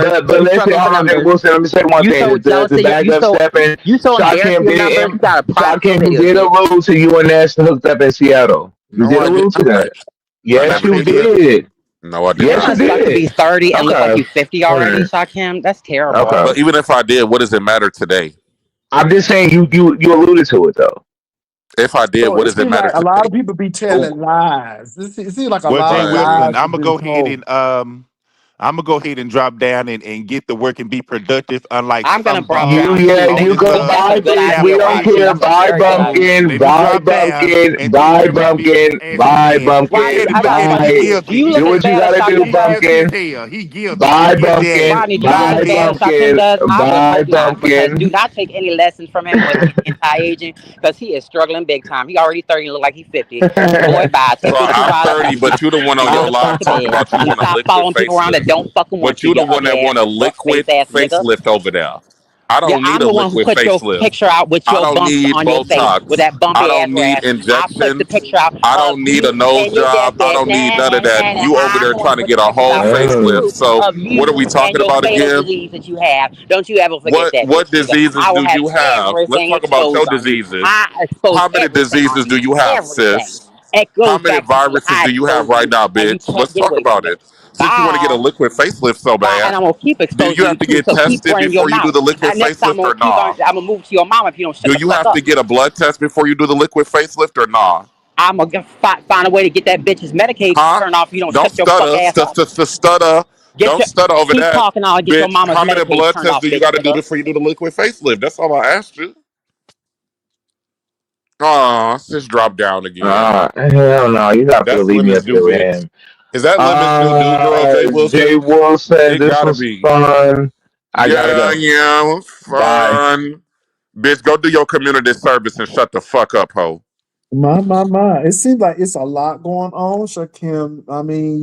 numbers. but You listen, struggling hold for on, Jay numbers. Wilson. Let me say one You thing: so jealous the of your. bag up stepping, You so embarrassed Shakim of your numbers. You did, got a private Shakim, you video, did bitch. allude to you and Ness hooked up in Seattle. You No, did I did allude to not. that. I Yes, never you He did that. did. did. No, I did You Yes, you not. must suck to be did. 30 and look like Okay. you 50 All already, right. Shakim. That's terrible. Okay. But even if I did, what does it matter today? I'm just saying you alluded to it though. If I did, So what it does it seems matter like a lot today? of people be Who? telling lies. It seems like a Well, lot Jay of Right. Wilson, lies I'm have gonna been go ahead told. and I'm gonna go ahead and drop down and get to work and be productive. Unlike I'm gonna some drop bum You down yeah, too. on you this go Think that's a buy good bitch. app We idea, don't right Rodney. care. That's a Buy very good So idea. bumpkin, let me buy drop down bumpkin, and take buy care of my bumpkin, business as a buy man. Rodney, bumpkin, Petty, I got but a he buy. question. Do you guilty. look Do as what you bad as gotta do, He Shakim does? guilty as bumpkin. hell. He guilty. Buy His daddy. bumpkin, Rodney, do you look as buy bad as Guilty. Shakim bumpkin, does? I would buy hope not, because do bumpkin. not take any lessons from him with anti-aging, because he is struggling big time. He already 30 and look like he's 50. Boy, bye. So Take what you I'm gotta 30, take but you the one and on go your the fuck live to talking bed. about you And want a stop liquid following people around that facelift. don't fucking But want you, you the you one ugly that ass, want a fuck face liquid ass nigga. facelift over there. I Yeah, don't need I'm a the one who liquid put your facelift. picture out with I your don't bumps need on your face, with Botox. that bumpy I ass don't need grass. I put the injections. picture out I of don't need you a nose and your job. I deathbed. don't need Nah, none nah, of that. nah, nah. You over I'm there the one trying who to put the get a pictures whole out Oh, facelift. So of what are we you and talking your about fatal again? disease that you have. Don't you ever forget that, What bitch, nigga. diseases I will do have you have? Let's everything talk about your exposed on you. diseases. I expose How many everything on diseases you. do you have, Everything. sis? It How goes many back to me. viruses I do you have expose right you now, and you bitch? can't Let's get talk away from about it. it. Since you want to get a Bye. liquid facelift so Bye. bad, And I'm gonna keep do exposing you you have to too. get So keep tested running your before you do mouth. the liquid And next time facelift or nah? I'm gonna move to your mama if you don't shut Do the you fuck have to up. get a blood test before you do the liquid facelift or nah? I'm gonna find a way to get that bitch's Medicaid Huh? turned off if you don't Don't shut your fuck stutter. ass up. Stutter. Get Don't your stutter over keep that, talking. I'll get your bitch. mama's How many Medicaid blood turned tests off, do you bitch got to do nigga. before you do the liquid facelift? That's all I asked you. Aw, sis dropped down again. hell no. You gotta That's leave me Lemons up New there with Bitch. him. Is that Lemons New girl, Jay Jay Wilson? Wilson, It this gotta was be. fun. I gotta Yeah, go. yeah, Bye. fun. Bitch, go do your community service and shut the fuck up, ho. My. It seems like it's a lot going on, Shakim. I mean,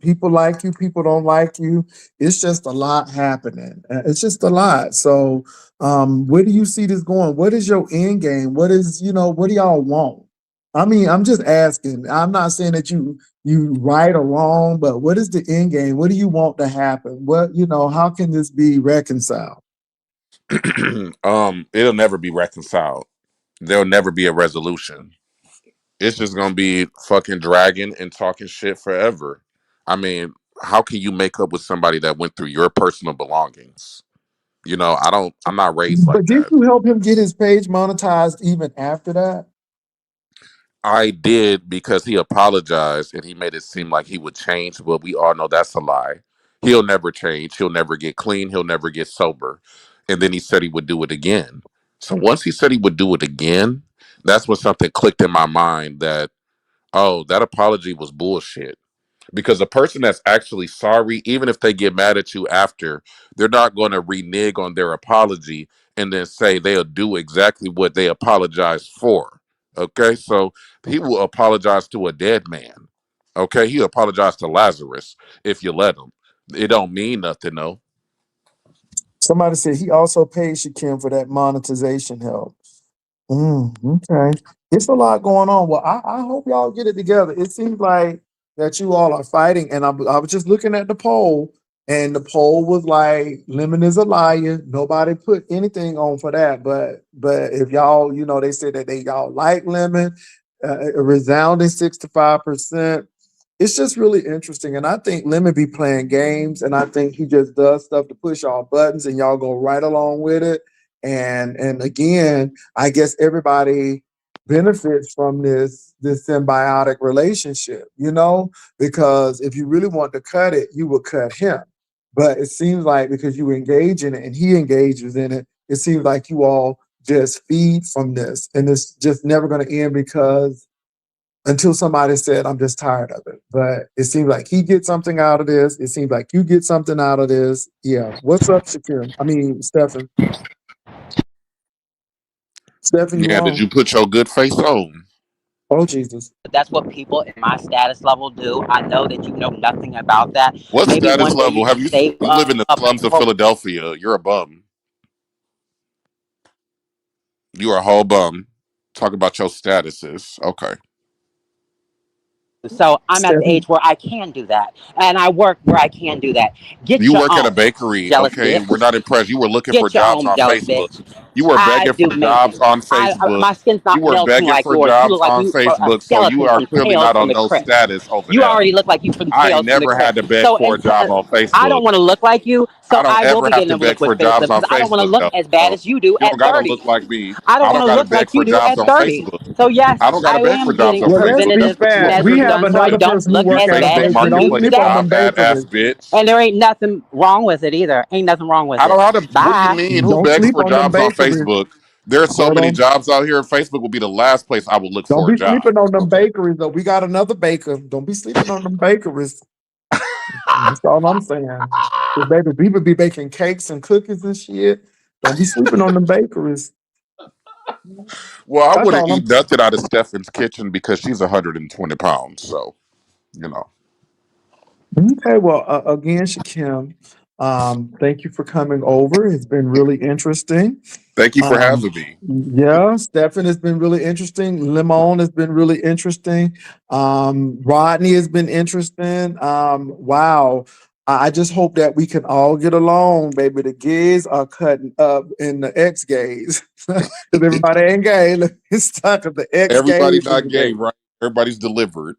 people like you, people don't like you. It's just a lot happening. It's just a lot. So, where do you see this going? What is your end game? What do y'all want? I mean, I'm just asking. I'm not saying that you right or wrong, but what is the end game? What do you want to happen? How can this be reconciled? It'll never be reconciled. There'll never be a resolution. It's just gonna be fucking dragging and talking shit forever. I mean, how can you make up with somebody that went through your personal belongings? I'm not raised But like didn't that. you help him get his page monetized even after that? I did because he apologized and he made it seem like he would change, but we all know that's a lie. He'll never change. He'll never get clean. He'll never get sober. And then he said he would do it again. So once he said he would do it again, that's when something clicked in my mind that, oh, that apology was bullshit. Because a person that's actually sorry, even if they get mad at you after, they're not going to renege on their apology and then say they'll do exactly what they apologized for. Okay, so he will apologize to a dead man. Okay, he apologized to Lazarus if you let him. It don't mean nothing, though. Somebody said he also paid Shakim for that monetization help. Okay. It's a lot going on. Well, I hope y'all get it together. It seems like that you all are fighting, and I was just looking at the poll, and the poll was like, Lemon is a liar. Nobody put anything on for that. But if y'all, they said that y'all like Lemon, a resounding 65%. It's just really interesting. And I think Lemon be playing games, and I think he just does stuff to push all buttons, and y'all go right along with it. And again, I guess everybody benefits from this symbiotic relationship, because if you really want to cut it, you would cut him. But it seems like because you engage in it and he engages in it, it seems like you all just feed from this, and it's just never going to end because until somebody said, I'm just tired of it. But it seems like he gets something out of this. It seems like you get something out of this. Yeah. What's up, Shakir? I mean, Stefan. Stefan, you Yeah, did on? you put your good face on? Oh, Jesus. That's what people in my status level do. I know that you know nothing about that. What Maybe status one day you level can have you? save You live in the up slums of for. Philadelphia. You're a bum. You're a whole bum. Talk about your statuses. Okay. So I'm at the Stefan. age where I can do that, and I work where I can do that. Get You your work at a own, bakery, jealous okay? We're bitch. not impressed. You were looking for Get your jobs own, on jealous Facebook. bitch. You were I begging do for jobs maintenance. on Facebook. My skin's You not were pale skin begging like for yours. You look jobs like on you a Facebook, so you skeleton are from clearly Tales not from on the no Crypt. status over You that. already look like you from I ain't Tales from the never had Crypt. to beg So for a job on I don't Facebook. want to look like you. I So don't I will ever be have getting to a beg for liquid jobs facelift on because I don't want to Facebook, look though. as bad So as you do you don't at gotta 30. look like me. I don't I want don't to gotta look beg like for you do jobs at on 30. Facebook. So yes, I don't gotta I beg for am jobs getting on Well, let's Facebook. be preventative That's what you fair. want me We to measures have do. done so I another don't person who look You work as at a bad Facebook as bakery. you Don't do marketplace sleep on today. them job ad ass bakeries. bitch. And there ain't nothing wrong with it either. Ain't nothing wrong with I it. don't have to. What do you Bye. mean? Who Don't begs sleep for on them jobs on bakeries. Facebook? There are so Hold many on. jobs out here. Facebook will be the last place I would look Don't for a be job. sleeping on them Okay. bakeries, though. We got another baker. Don't be sleeping on them bakeries. That's all I'm saying. The baby people be baking cakes and cookies and shit. Don't be sleeping on them bakeries. Well, I That's wouldn't all eat I'm. nothing out of Stefan's kitchen because she's 120 pounds. So, you know. Okay, well, again, Shakim, Thank you for coming over. It's been really interesting. Thank you for Um, having me. yeah, Stefan has been really interesting. Limon has been really interesting. Rodney has been interesting. Wow. I just hope that we can all get along, baby. The gays are cutting up in the ex-gays. Because everybody ain't gay. Let me start at the Everybody ex-gays and not the gay, gays. right? Everybody's delivered.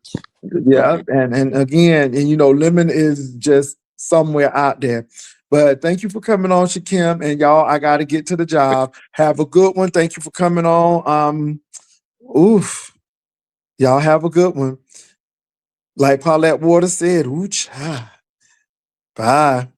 Yeah, and again, and Lemon is just somewhere out there. But thank you for coming on, Shakim. And y'all, I gotta get to the job. Have a good one. Thank you for coming on. Oof. Y'all have a good one. Like Paulette Waters said, ooh, child. Bye.